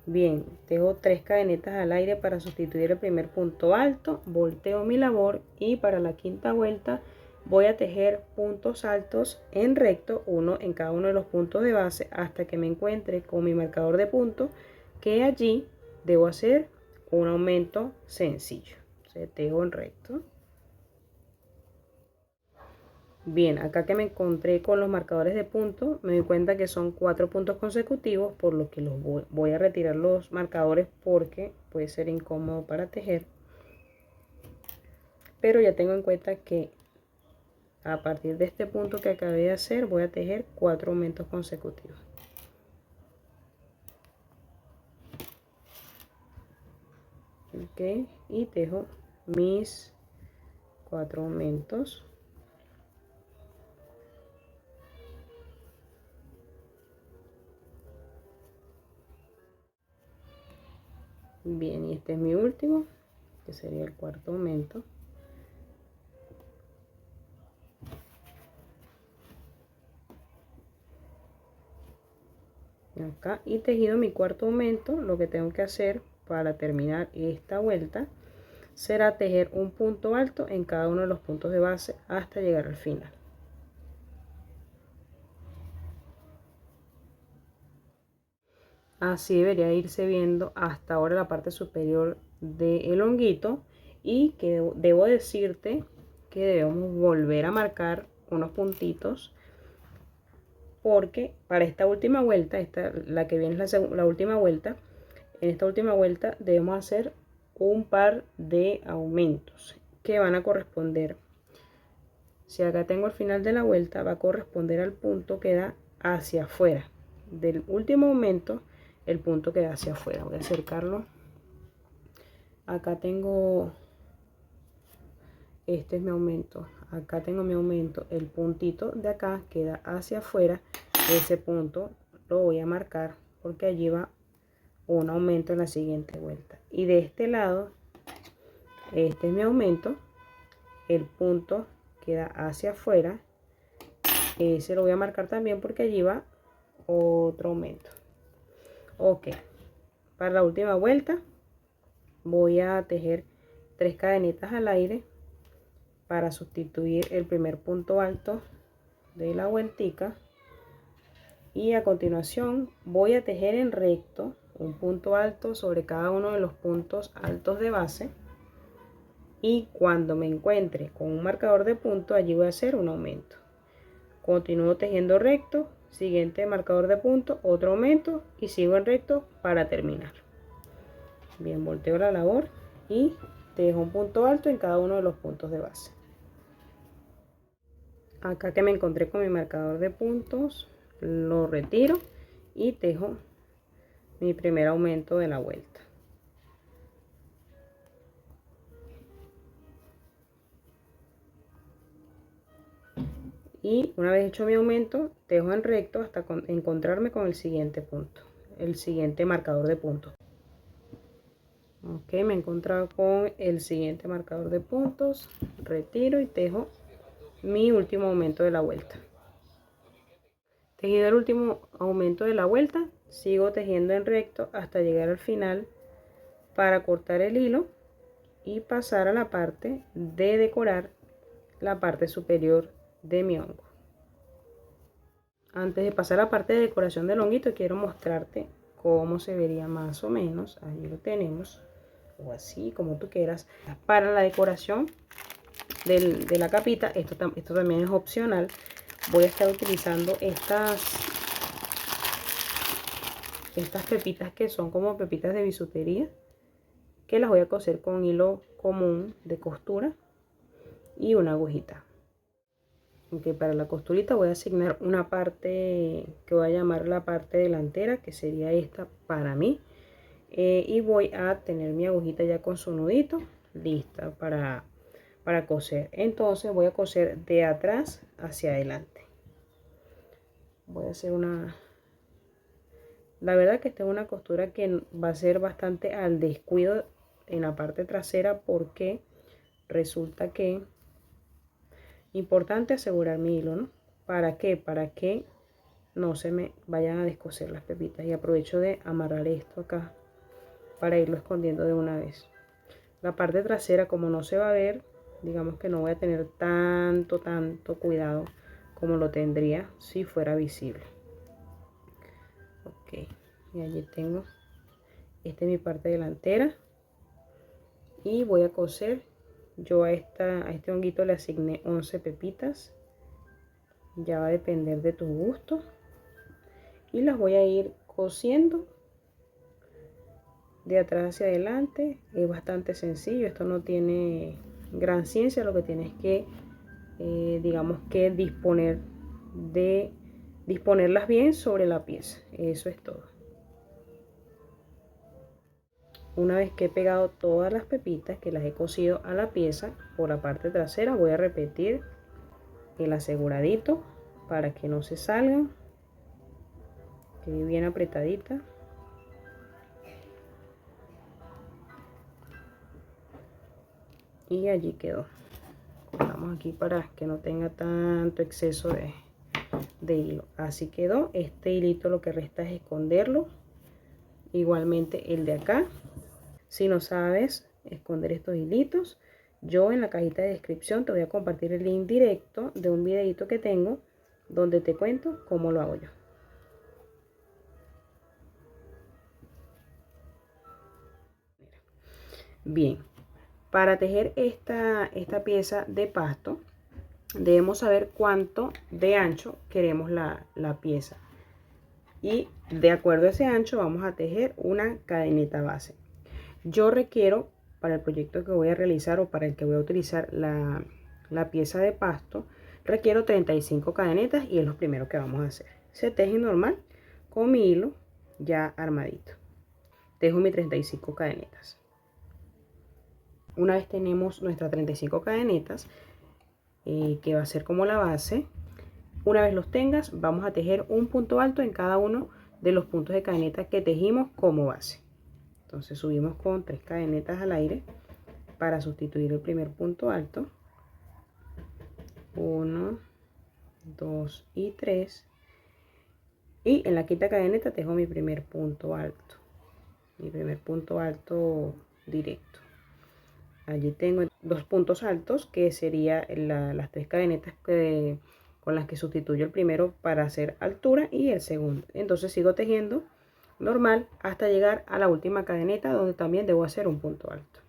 A: bien, tejo 3 cadenetas al aire para sustituir el primer punto alto, volteo mi labor y para la quinta vuelta voy a tejer puntos altos en recto, uno en cada uno de los puntos de base, hasta que me encuentre con mi marcador de punto, que allí debo hacer un aumento sencillo. Entonces, tejo en recto. Bien, acá que me encontré con los marcadores de punto, me doy cuenta que son 4 puntos consecutivos, por lo que voy a retirar los marcadores porque puede ser incómodo para tejer. Pero ya tengo en cuenta que a partir de este punto que acabé de hacer, voy a tejer 4 aumentos consecutivos. Ok, y tejo mis 4 aumentos. Bien, y este es mi último, que sería el cuarto aumento. Acá, y tejido mi cuarto aumento, lo que tengo que hacer para terminar esta vuelta será tejer un punto alto en cada uno de los puntos de base hasta llegar al final. Así debería irse viendo hasta ahora la parte superior del honguito, y que debo decirte que debemos volver a marcar unos puntitos, porque para esta última vuelta, la que viene es la última vuelta, en esta última vuelta debemos hacer un par de aumentos que van a corresponder, si acá tengo el final de la vuelta, va a corresponder al punto que da hacia afuera del último aumento, el punto que da hacia afuera. Voy a acercarlo. Acá tengo, este es mi aumento, acá tengo mi aumento, el puntito de acá queda hacia afuera. Ese punto lo voy a marcar porque allí va un aumento en la siguiente vuelta, y de este lado, este es mi aumento, el punto queda hacia afuera, ese lo voy a marcar también porque allí va otro aumento. Ok, para la última vuelta voy a tejer 3 cadenetas al aire para sustituir el primer punto alto de la vueltica, y a continuación voy a tejer en recto un punto alto sobre cada uno de los puntos altos de base, y cuando me encuentre con un marcador de punto, allí voy a hacer un aumento. Continúo tejiendo recto, siguiente marcador de punto, otro aumento, y sigo en recto para terminar. Bien, volteo la labor y tejo un punto alto en cada uno de los puntos de base. Acá que me encontré con mi marcador de puntos, lo retiro y tejo mi primer aumento de la vuelta. Y una vez hecho mi aumento, tejo en recto hasta encontrarme con el siguiente punto, el siguiente marcador de puntos. Ok, me he encontrado con el siguiente marcador de puntos, retiro y tejo mi último aumento de la vuelta. Tejido el último aumento de la vuelta, sigo tejiendo en recto hasta llegar al final para cortar el hilo y pasar a la parte de decorar la parte superior de mi hongo. Antes de pasar a la parte de decoración del honguito, quiero mostrarte cómo se vería más o menos. Ahí lo tenemos. o así, como tú quieras. Para la decoración de la capita, esto también es opcional. Voy a estar utilizando estas pepitas que son como pepitas de bisutería, que las voy a coser con hilo común de costura y una agujita. Aunque para la costurita voy a asignar una parte que voy a llamar la parte delantera, que sería esta para mí. Y voy a tener mi agujita ya con su nudito lista para coser. Entonces voy a coser de atrás hacia adelante. Voy a hacer una... La verdad que esta es una costura que va a ser bastante al descuido en la parte trasera, porque resulta que importante asegurar mi hilo, ¿no? ¿Para qué? Para que no se me vayan a descoser las pepitas. Y aprovecho de amarrar esto acá para irlo escondiendo de una vez. La parte trasera, como no se va a ver, digamos que no voy a tener tanto cuidado como lo tendría si fuera visible. Ok, y allí tengo, esta es mi parte delantera, y voy a coser. Yo a este honguito le asigné 11 pepitas, ya va a depender de tu gusto, y las voy a ir cosiendo de atrás hacia adelante. Es bastante sencillo, esto no tiene gran ciencia. Lo que tienes que digamos que disponerlas bien sobre la pieza, eso es todo. Una vez que he pegado todas las pepitas, que las he cosido a la pieza por la parte trasera, voy a repetir el aseguradito para que no se salgan, quede bien apretadita. Y allí quedó. Cortamos aquí para que no tenga tanto exceso de hilo. Así quedó. Este hilito lo que resta es esconderlo. Igualmente el de acá. Si no sabes esconder estos hilitos, yo en la cajita de descripción te voy a compartir el link directo de un videito que tengo donde te cuento cómo lo hago yo. Bien, para tejer esta pieza de pasto debemos saber cuánto de ancho queremos la pieza, y de acuerdo a ese ancho vamos a tejer una cadeneta base. Yo requiero, para el proyecto que voy a realizar o para el que voy a utilizar la pieza de pasto, requiero 35 cadenetas, y es lo primero que vamos a hacer. Se teje normal con mi hilo ya armadito. Tejo mis 35 cadenetas. Una vez tenemos nuestras 35 cadenetas, que va a ser como la base, una vez los tengas, vamos a tejer un punto alto en cada uno de los puntos de cadeneta que tejimos como base. Entonces subimos con 3 cadenetas al aire para sustituir el primer punto alto. 1, 2 y 3. Y en la quinta cadeneta tejo mi primer punto alto. Mi primer punto alto directo. Allí tengo 2 puntos altos, que serían las 3 cadenetas con las que sustituyo el primero para hacer altura, y el segundo. Entonces sigo tejiendo normal hasta llegar a la última cadeneta, donde también debo hacer un punto alto.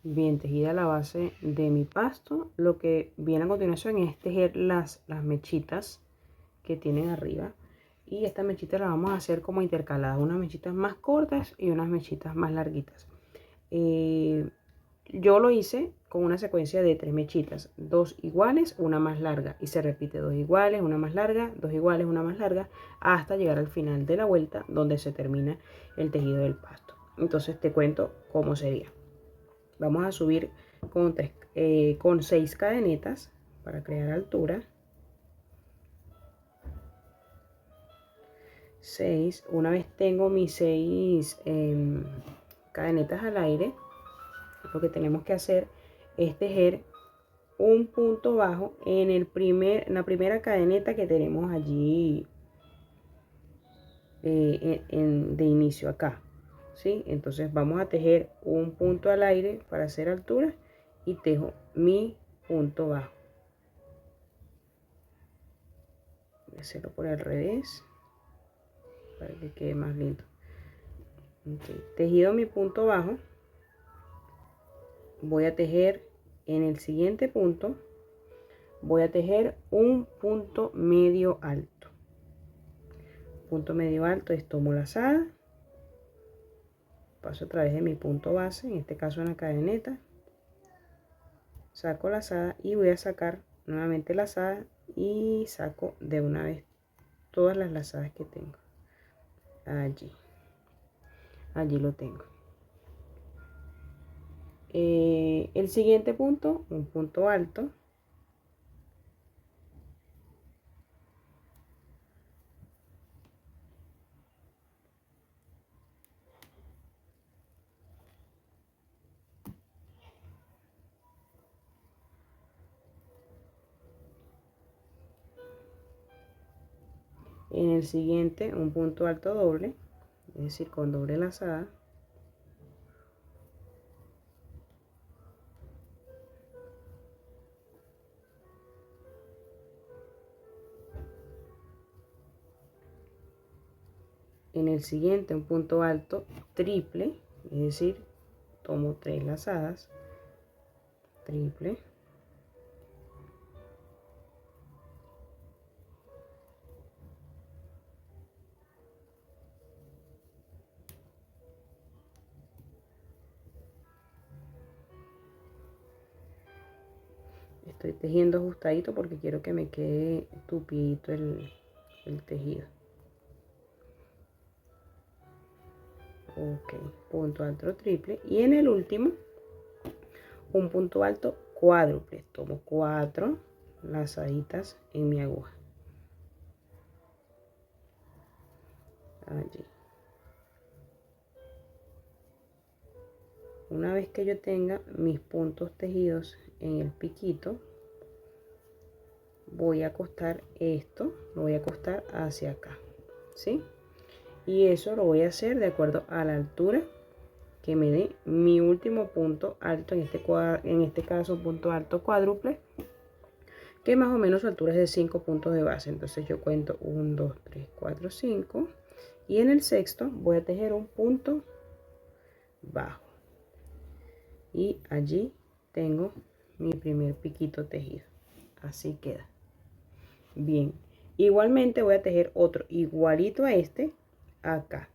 A: Bien tejida la base de mi pasto, lo que viene a continuación es tejer las mechitas que tienen arriba. Y estas mechitas las vamos a hacer como intercaladas, unas mechitas más cortas y unas mechitas más larguitas. Yo lo hice con una secuencia de 3 mechitas, 2 iguales, una más larga, y se repite 2 iguales, una más larga, 2 iguales, una más larga, hasta llegar al final de la vuelta, donde se termina el tejido del pasto. Entonces te cuento cómo sería. Vamos a subir con 6 cadenetas para crear altura. 6. Una vez tengo mis 6 cadenetas al aire, lo que tenemos que hacer es tejer un punto bajo en la primera cadeneta que tenemos allí de inicio acá, ¿sí? Entonces vamos a tejer un punto al aire para hacer altura, y tejo mi punto bajo. Voy a hacerlo por el revés para que quede más lindo. Okay. Tejido mi punto bajo, voy a tejer en el siguiente punto, voy a tejer un punto medio alto. Punto medio alto es tomo lazada, paso a través de mi punto base, en este caso una cadeneta, saco lazada y voy a sacar nuevamente lazada y saco de una vez todas las lazadas que tengo. Allí lo tengo. El siguiente punto, un punto alto, en el siguiente un punto alto doble, es decir, con doble lazada, en el siguiente un punto alto triple, es decir, tomo 3 lazadas, triple, estoy tejiendo ajustadito porque quiero que me quede tupidito el tejido. Ok, punto alto triple, y en el último un punto alto cuádruple, tomo 4 lazaditas en mi aguja, allí. Una vez que yo tenga mis puntos tejidos en el piquito, voy a acostar esto, lo voy a acostar hacia acá, ¿sí? Y eso lo voy a hacer de acuerdo a la altura que me dé mi último punto alto, en este caso punto alto cuádruple, que más o menos su altura es de 5 puntos de base. Entonces yo cuento 1, 2, 3, 4, 5, y en el sexto voy a tejer un punto bajo, y allí tengo mi primer piquito tejido. Así queda. Bien, igualmente voy a tejer otro igualito a este acá.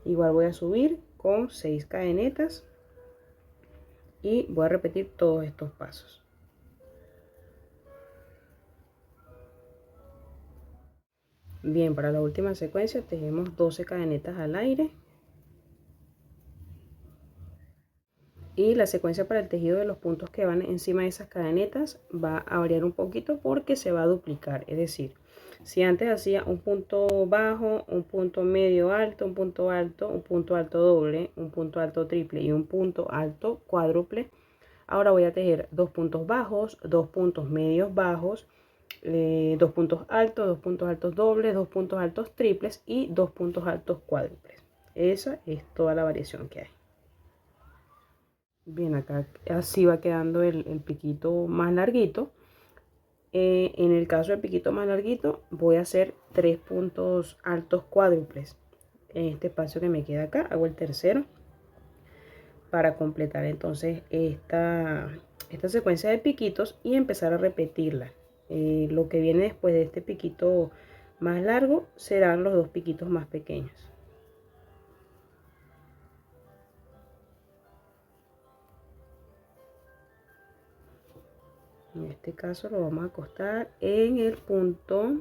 A: Igual voy a subir con 6 cadenetas y voy a repetir todos estos pasos. Bien, para la última secuencia tejemos 12 cadenetas al aire. Y la secuencia para el tejido de los puntos que van encima de esas cadenetas va a variar un poquito porque se va a duplicar. Es decir, si antes hacía un punto bajo, un punto medio alto, un punto alto doble, un punto alto triple y un punto alto cuádruple, ahora voy a tejer 2 puntos bajos, 2 puntos medios bajos, 2 puntos altos dobles, 2 puntos altos triples y 2 puntos altos cuádruples. Esa es toda la variación que hay. Bien, acá así va quedando el piquito más larguito. En el caso del piquito más larguito voy a hacer 3 puntos altos cuádruples. En este espacio que me queda acá hago el tercero para completar entonces esta secuencia de piquitos y empezar a repetirla. Lo que viene después de este piquito más largo serán los 2 piquitos más pequeños. En este caso lo vamos a acostar en el punto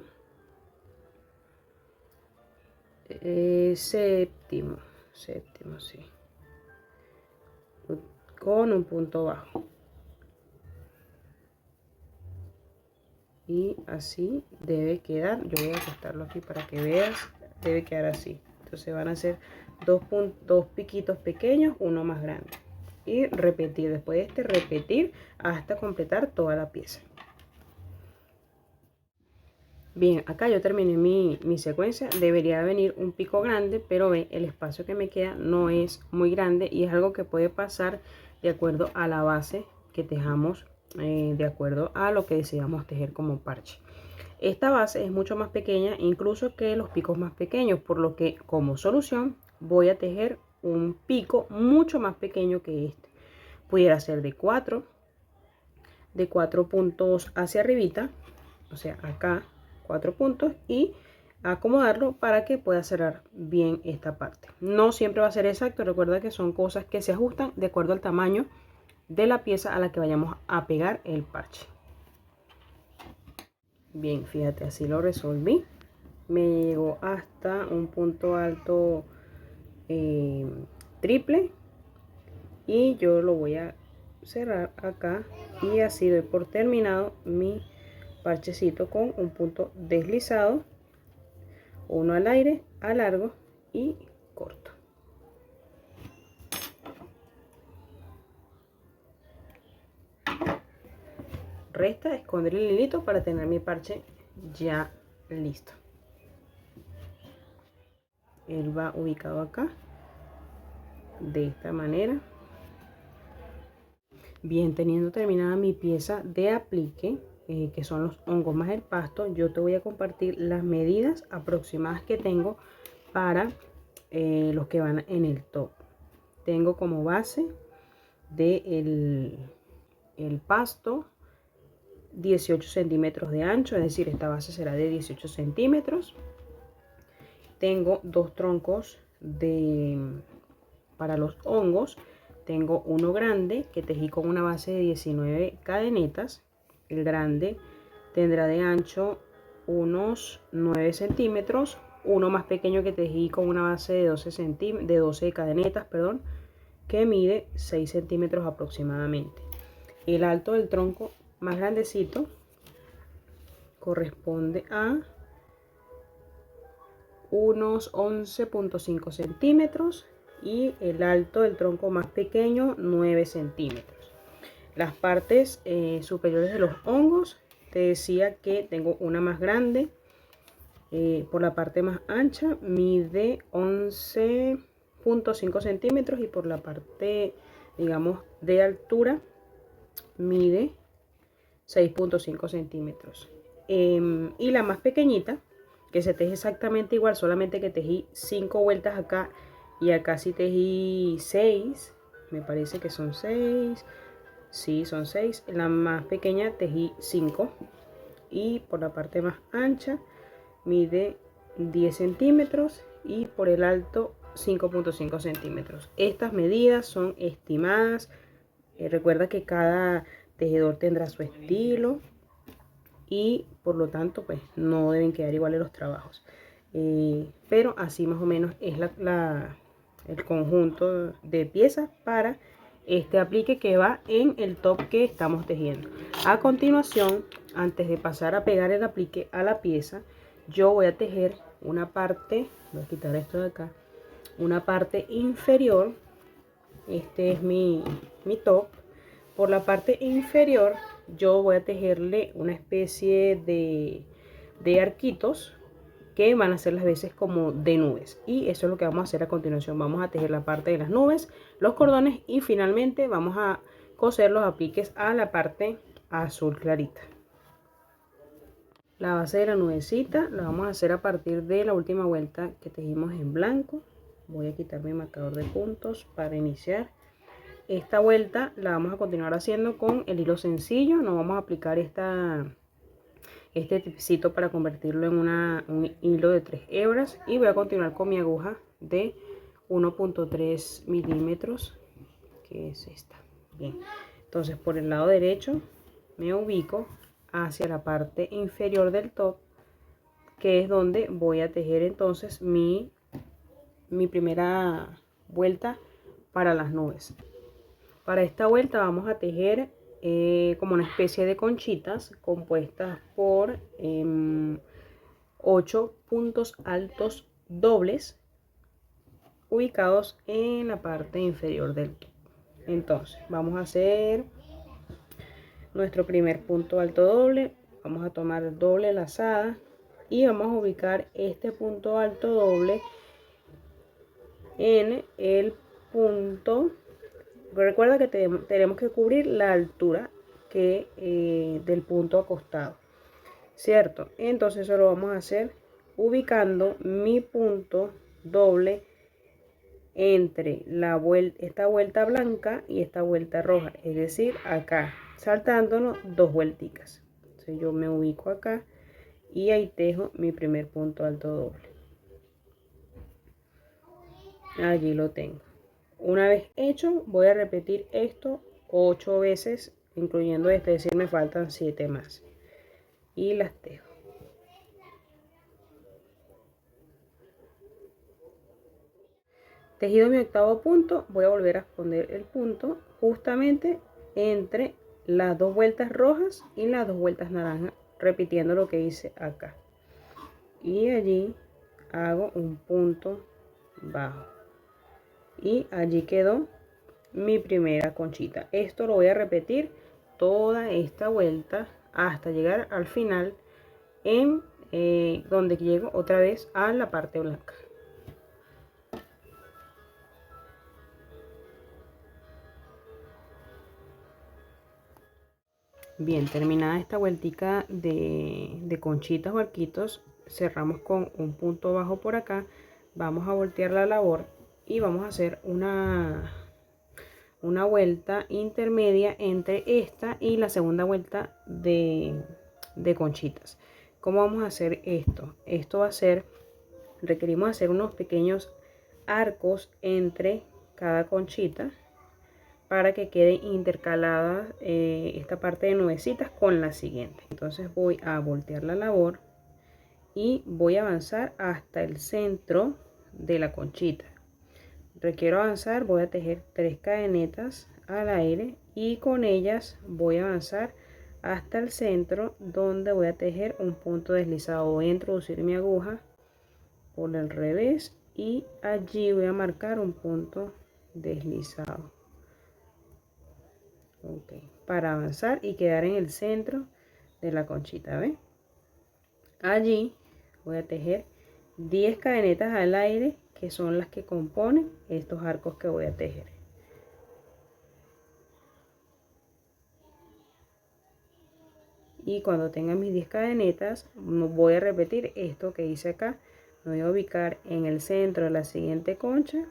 A: séptimo, sí, con un punto bajo. Y así debe quedar. Yo voy a acostarlo aquí para que veas. Debe quedar así. Entonces van a ser dos piquitos pequeños, uno más grande. Y repetir, después de este, repetir hasta completar toda la pieza. Bien, acá yo terminé mi secuencia. Debería venir un pico grande, pero ven, el espacio que me queda no es muy grande y es algo que puede pasar de acuerdo a la base que tejamos, de acuerdo a lo que deseamos tejer como parche. Esta base es mucho más pequeña incluso que los picos más pequeños, por lo que como solución voy a tejer un pico mucho más pequeño que este. Pudiera ser de 4 puntos hacia arribita, o sea acá 4 puntos, y acomodarlo para que pueda cerrar bien esta parte. No siempre va a ser exacto, recuerda que son cosas que se ajustan de acuerdo al tamaño de la pieza a la que vayamos a pegar el parche. Bien, fíjate, así lo resolví. Me llegó hasta un punto alto triple, y yo lo voy a cerrar acá, y así doy por terminado mi parchecito con un punto deslizado, uno al aire, a largo y corto. Resta esconder el hilito para tener mi parche ya listo. Él va ubicado acá de esta manera. Bien, teniendo terminada mi pieza de aplique, que son los hongos más el pasto, yo te voy a compartir las medidas aproximadas que tengo para los que van en el top. Tengo como base de el pasto 18 centímetros de ancho, es decir, esta base será de 18 centímetros. Tengo dos troncos para los hongos. Tengo uno grande que tejí con una base de 19 cadenetas. El grande tendrá de ancho unos 9 centímetros. Uno más pequeño que tejí con una base de 12 cadenetas, perdón, que mide 6 centímetros aproximadamente. El alto del tronco más grandecito corresponde a unos 11.5 centímetros y el alto del tronco más pequeño 9 centímetros. Las partes superiores de los hongos, te decía que tengo una más grande, por la parte más ancha mide 11.5 centímetros, y por la parte, digamos, de altura mide 6.5 centímetros. Y la más pequeñita, que se teje exactamente igual, solamente que tejí 5 vueltas acá y acá sí tejí 6, me parece que son 6, sí, son 6. La más pequeña tejí 5, y por la parte más ancha mide 10 centímetros y por el alto 5.5 centímetros. Estas medidas son estimadas. Recuerda que cada tejedor tendrá su estilo y por lo tanto pues no deben quedar iguales los trabajos, pero así más o menos es el conjunto de piezas para este aplique que va en el top que estamos tejiendo. A continuación, antes de pasar a pegar el aplique a la pieza, yo voy a tejer una parte, voy a quitar esto de acá, una parte inferior. Este es mi top. Por la parte inferior yo voy a tejerle una especie de arquitos que van a ser las veces como de nubes, y eso es lo que vamos a hacer a continuación. Vamos a tejer la parte de las nubes, los cordones, y finalmente vamos a coser los apliques a la parte azul clarita. La base de la nubecita la vamos a hacer a partir de la última vuelta que tejimos en blanco. Voy a quitar mi marcador de puntos para iniciar. Esta vuelta la vamos a continuar haciendo con el hilo sencillo. No vamos a aplicar este tipcito para convertirlo en un hilo de 3 hebras, y voy a continuar con mi aguja de 1.3 milímetros, que es esta. Bien, entonces por el lado derecho me ubico hacia la parte inferior del top, que es donde voy a tejer entonces mi primera vuelta para las nubes. Para esta vuelta vamos a tejer como una especie de conchitas compuestas por 8 puntos altos dobles ubicados en la parte inferior del top. Entonces vamos a hacer nuestro primer punto alto doble, vamos a tomar doble lazada y vamos a ubicar este punto alto doble en el punto. Recuerda que tenemos que cubrir la altura del punto acostado, ¿cierto? Entonces eso lo vamos a hacer ubicando mi punto doble entre esta vuelta blanca y esta vuelta roja, es decir, acá, saltándonos 2 vuelticas. Entonces yo me ubico acá y ahí tejo mi primer punto alto doble. Allí lo tengo. Una vez hecho, voy a repetir esto 8 veces, incluyendo este, es decir, me faltan 7 más. Y las tejo. Tejido mi octavo punto, voy a volver a poner el punto justamente entre las 2 vueltas rojas y las 2 vueltas naranjas, repitiendo lo que hice acá. Y allí hago un punto bajo. Y allí quedó mi primera conchita. Esto lo voy a repetir toda esta vuelta hasta llegar al final en donde llego otra vez a la parte blanca. Bien, terminada esta vueltica de conchitas o arquitos, cerramos con un punto bajo por acá. Vamos a voltear la labor y vamos a hacer una vuelta intermedia entre esta y la segunda vuelta de conchitas. ¿Cómo vamos a hacer esto? Esto va a ser, requerimos hacer unos pequeños arcos entre cada conchita para que quede intercalada esta parte de nubecitas con la siguiente. Entonces voy a voltear la labor y voy a avanzar hasta el centro de la conchita. Requiero avanzar, voy a tejer 3 cadenetas al aire y con ellas voy a avanzar hasta el centro, donde voy a tejer un punto deslizado. Voy a introducir mi aguja por el revés y allí voy a marcar un punto deslizado. Okay, para avanzar y quedar en el centro de la conchita, ¿ven? Allí voy a tejer 10 cadenetas al aire, que son las que componen estos arcos que voy a tejer. Y cuando tenga mis 10 cadenetas, voy a repetir esto que hice acá. Me voy a ubicar en el centro de la siguiente concha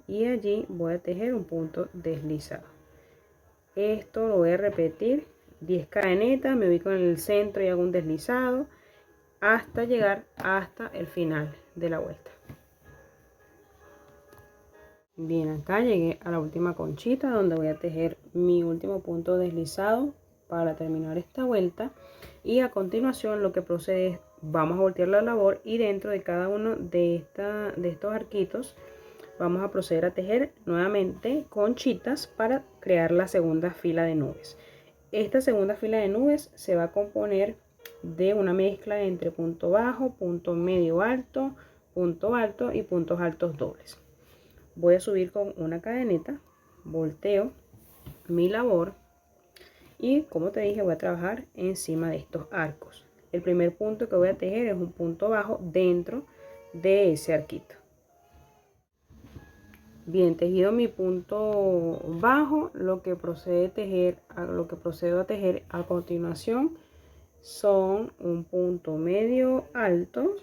A: y allí voy a tejer un punto deslizado. Esto lo voy a repetir 10 cadenetas, me ubico en el centro y hago un deslizado hasta llegar hasta el final de la vuelta. Bien, acá llegué a la última conchita, donde voy a tejer mi último punto deslizado para terminar esta vuelta. Y a continuación lo que procede es, vamos a voltear la labor y dentro de cada uno de estos arquitos vamos a proceder a tejer nuevamente conchitas para crear la segunda fila de nubes. Esta segunda fila de nubes se va a componer de una mezcla entre punto bajo, punto medio alto, punto alto y puntos altos dobles. Voy a subir con una cadeneta, volteo mi labor y, como te dije, voy a trabajar encima de estos arcos. El primer punto que voy a tejer es un punto bajo dentro de ese arquito. Bien, tejido mi punto bajo, lo que procedo a tejer a continuación son un punto medio alto,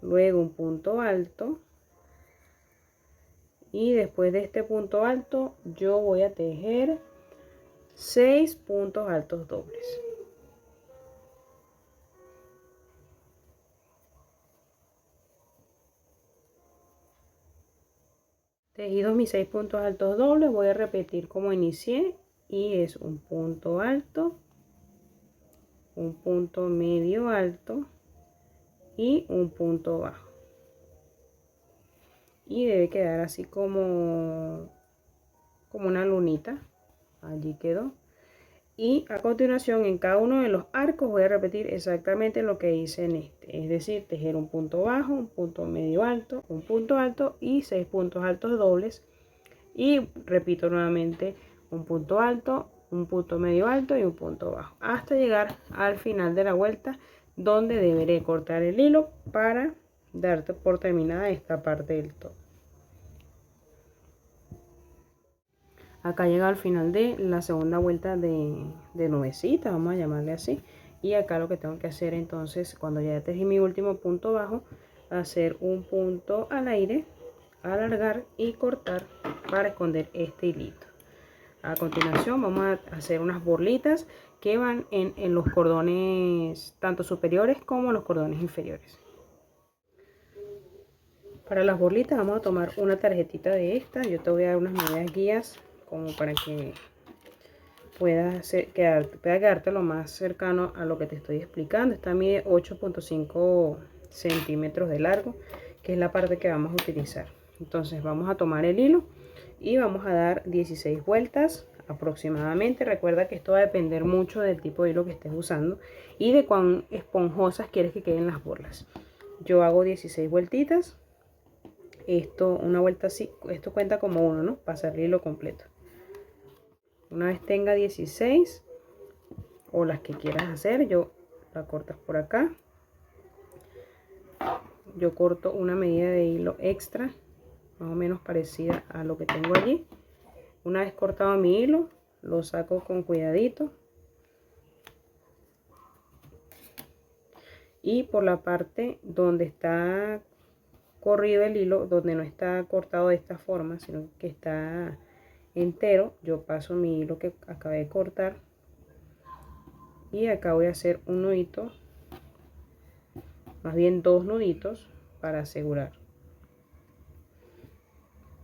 A: luego un punto alto y después de este punto alto yo voy a tejer 6 puntos altos dobles. Tejidos mis 6 puntos altos dobles, voy a repetir como inicié y es un punto alto, un punto medio alto y un punto bajo. Y debe quedar así como una lunita. Allí quedó. Y a continuación en cada uno de los arcos voy a repetir exactamente lo que hice en este, es decir, tejer un punto bajo, un punto medio alto, un punto alto y 6 puntos altos dobles. Y repito nuevamente un punto alto, un punto medio alto y un punto bajo, hasta llegar al final de la vuelta, donde deberé cortar el hilo para darte por terminada esta parte del todo. Acá llega al final de la segunda vuelta de nubecita, vamos a llamarle así. Y acá lo que tengo que hacer entonces, cuando ya tejí mi último punto bajo, hacer un punto al aire, alargar y cortar para esconder este hilito. A continuación vamos a hacer unas borlitas que van en los cordones tanto superiores como los cordones inferiores. Para las borlitas vamos a tomar una tarjetita de esta. Yo te voy a dar unas medidas guías como para que pueda quedarte lo más cercano a lo que te estoy explicando. Esta mide 8.5 centímetros de largo, que es la parte que vamos a utilizar. Entonces vamos a tomar el hilo y vamos a dar 16 vueltas aproximadamente. Recuerda que esto va a depender mucho del tipo de hilo que estés usando y de cuán esponjosas quieres que queden las borlas. Yo hago 16 vueltitas. Una vuelta así, esto cuenta como uno, ¿no? Pasar el hilo completo. Una vez tenga 16 o las que quieras hacer, yo la cortas por acá. Yo corto una medida de hilo extra, más o menos parecida a lo que tengo allí. Una vez cortado mi hilo, lo saco con cuidadito. Y por la parte donde está corrido el hilo, donde no está cortado de esta forma, sino que está entero, yo paso mi hilo que acabé de cortar y acá voy a hacer un nudito, más bien dos nuditos para asegurar.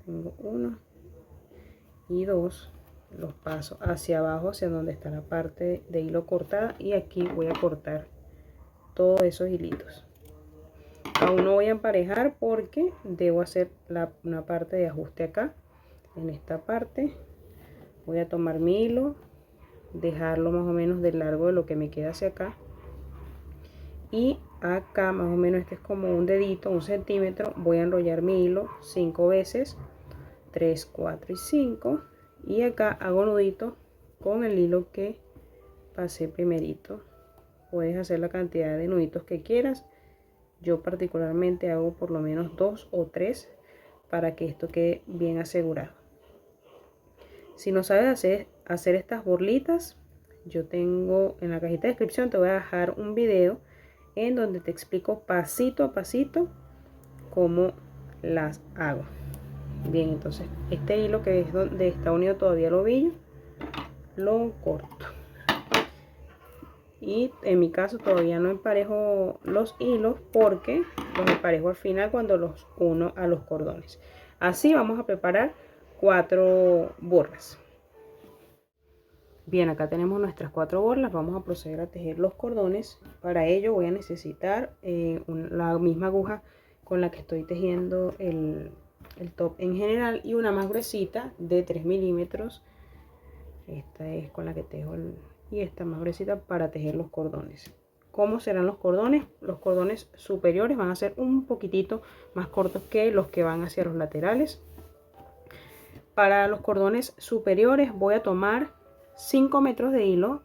A: Tengo uno y dos, los paso hacia abajo, hacia donde está la parte de hilo cortada, y aquí voy a cortar todos esos hilitos. Aún no voy a emparejar porque debo hacer una parte de ajuste acá. En esta parte voy a tomar mi hilo, dejarlo más o menos del largo de lo que me queda hacia acá, y acá más o menos, este es como un dedito, un centímetro, voy a enrollar mi hilo 5 veces, 3, 4 y 5, y acá hago nudito con el hilo que pasé primerito. Puedes hacer la cantidad de nuditos que quieras. Yo particularmente hago por lo menos 2 o 3 para que esto quede bien asegurado. Si no sabes hacer estas borlitas, yo tengo en la cajita de descripción, te voy a dejar un video en donde te explico pasito a pasito cómo las hago. Bien, entonces este hilo que es donde está unido todavía el ovillo, lo corto. Y en mi caso todavía no emparejo los hilos porque los emparejo al final cuando los uno a los cordones. Así vamos a preparar 4 borlas. Bien, acá tenemos nuestras 4 borlas. Vamos a proceder a tejer los cordones. Para ello voy a necesitar la misma aguja con la que estoy tejiendo el top en general y una más gruesita de 3 milímetros. Esta es con la que tejo y esta más gruesita para tejer los cordones. ¿Cómo serán los cordones? Los cordones superiores van a ser un poquitito más cortos que los que van hacia los laterales. Para los cordones superiores voy a tomar 5 metros de hilo,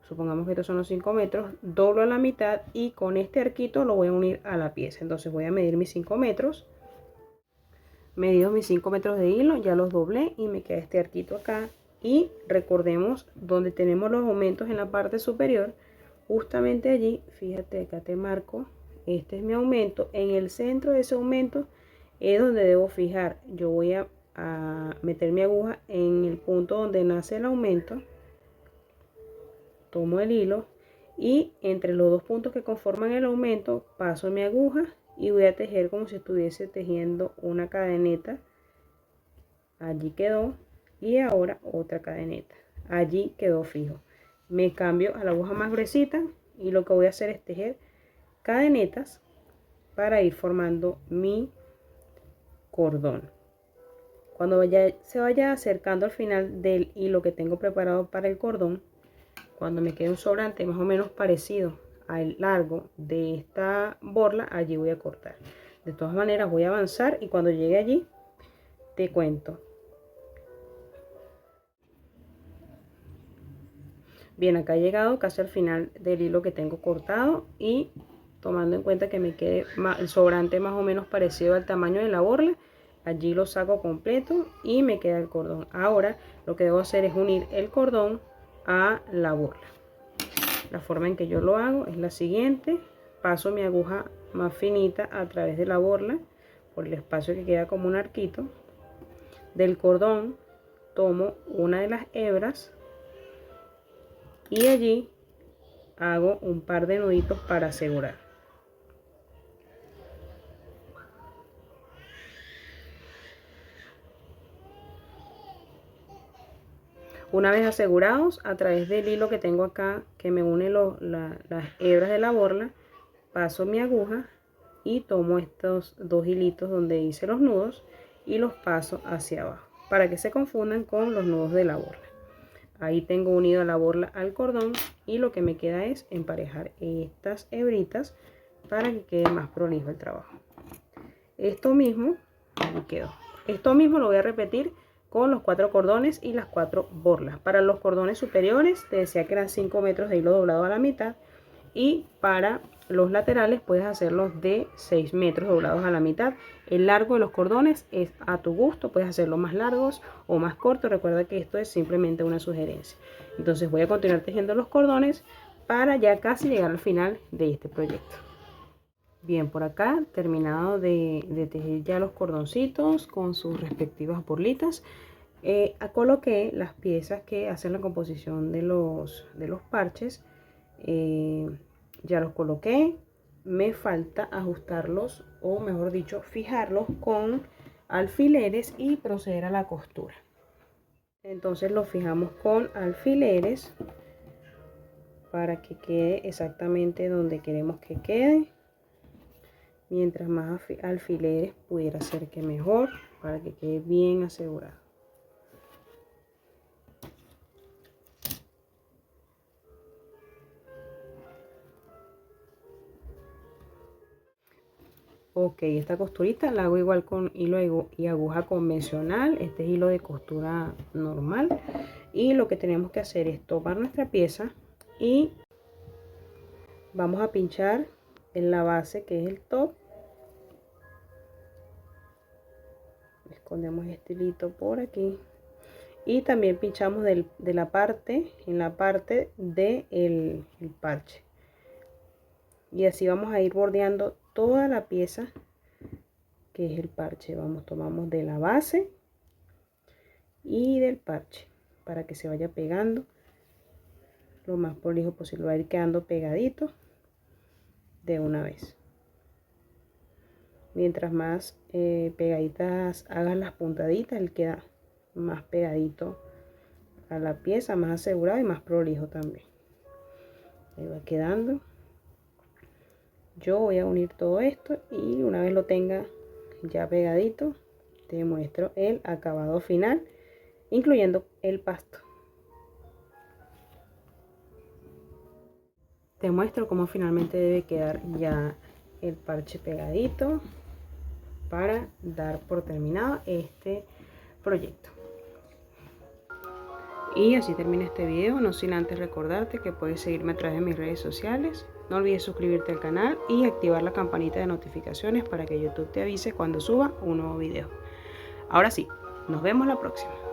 A: supongamos que estos son los 5 metros, doblo a la mitad y con este arquito lo voy a unir a la pieza. Entonces voy a medir mis 5 metros, medido mis 5 metros de hilo, ya los doblé y me queda este arquito acá. Y recordemos donde tenemos los aumentos en la parte superior, justamente allí, fíjate, acá te marco, este es mi aumento. En el centro de ese aumento es donde debo fijar. Yo voy a meter mi aguja en el punto donde nace el aumento, tomo el hilo y entre los dos puntos que conforman el aumento paso mi aguja y voy a tejer como si estuviese tejiendo una cadeneta. Allí quedó. Y ahora otra cadeneta, allí quedó fijo. Me cambio a la aguja más gruesita y lo que voy a hacer es tejer cadenetas para ir formando mi cordón. Cuando se vaya acercando al final del hilo que tengo preparado para el cordón, cuando me quede un sobrante más o menos parecido al largo de esta borla, allí voy a cortar. De todas maneras voy a avanzar y cuando llegue allí te cuento. Bien, acá he llegado casi al final del hilo que tengo cortado y tomando en cuenta que me quede el sobrante más o menos parecido al tamaño de la borla, allí lo saco completo y me queda el cordón. Ahora lo que debo hacer es unir el cordón a la borla. La forma en que yo lo hago es la siguiente: paso mi aguja más finita a través de la borla, por el espacio que queda como un arquito. Del cordón tomo una de las hebras y allí hago un par de nuditos para asegurar. Una vez asegurados, a través del hilo que tengo acá que me une las hebras de la borla, paso mi aguja y tomo estos dos hilitos donde hice los nudos y los paso hacia abajo para que se confundan con los nudos de la borla. Ahí tengo unido la borla al cordón y lo que me queda es emparejar estas hebritas para que quede más prolijo el trabajo. Esto mismo lo voy a repetir con los 4 cordones y las 4 borlas. Para los cordones superiores te decía que eran 5 metros de hilo doblado a la mitad, y para los laterales puedes hacerlos de 6 metros doblados a la mitad. El largo de los cordones es a tu gusto, puedes hacerlo más largos o más cortos. Recuerda que esto es simplemente una sugerencia. Entonces voy a continuar tejiendo los cordones para ya casi llegar al final de este proyecto. Bien, por acá terminado de tejer ya los cordoncitos con sus respectivas borlitas. Coloqué las piezas que hacen la composición de los parches. Ya los coloqué. Me falta ajustarlos, o mejor dicho, fijarlos con alfileres y proceder a la costura. Entonces los fijamos con alfileres para que quede exactamente donde queremos que quede. Mientras más alfileres pudiera ser que mejor, para que quede bien asegurado. Ok, esta costurita la hago igual con hilo y aguja convencional. Este es hilo de costura normal. Y lo que tenemos que hacer es tomar nuestra pieza y vamos a pinchar en la base, que es el top. Escondemos este hilito por aquí. Y también pinchamos en la parte del parche. Y así vamos a ir bordeando toda la pieza que es el parche. Tomamos de la base y del parche para que se vaya pegando lo más prolijo posible. Va a ir quedando pegadito de una vez. Mientras más pegaditas hagan las puntaditas, él queda más pegadito a la pieza, más asegurado y más prolijo también. Ahí va quedando. Yo voy a unir todo esto y una vez lo tenga ya pegadito, te muestro el acabado final, incluyendo el pasto. Te muestro cómo finalmente debe quedar ya el parche pegadito para dar por terminado este proyecto. Y así termina este video, no sin antes recordarte que puedes seguirme a través de mis redes sociales. No olvides suscribirte al canal y activar la campanita de notificaciones para que YouTube te avise cuando suba un nuevo video. Ahora sí, nos vemos la próxima.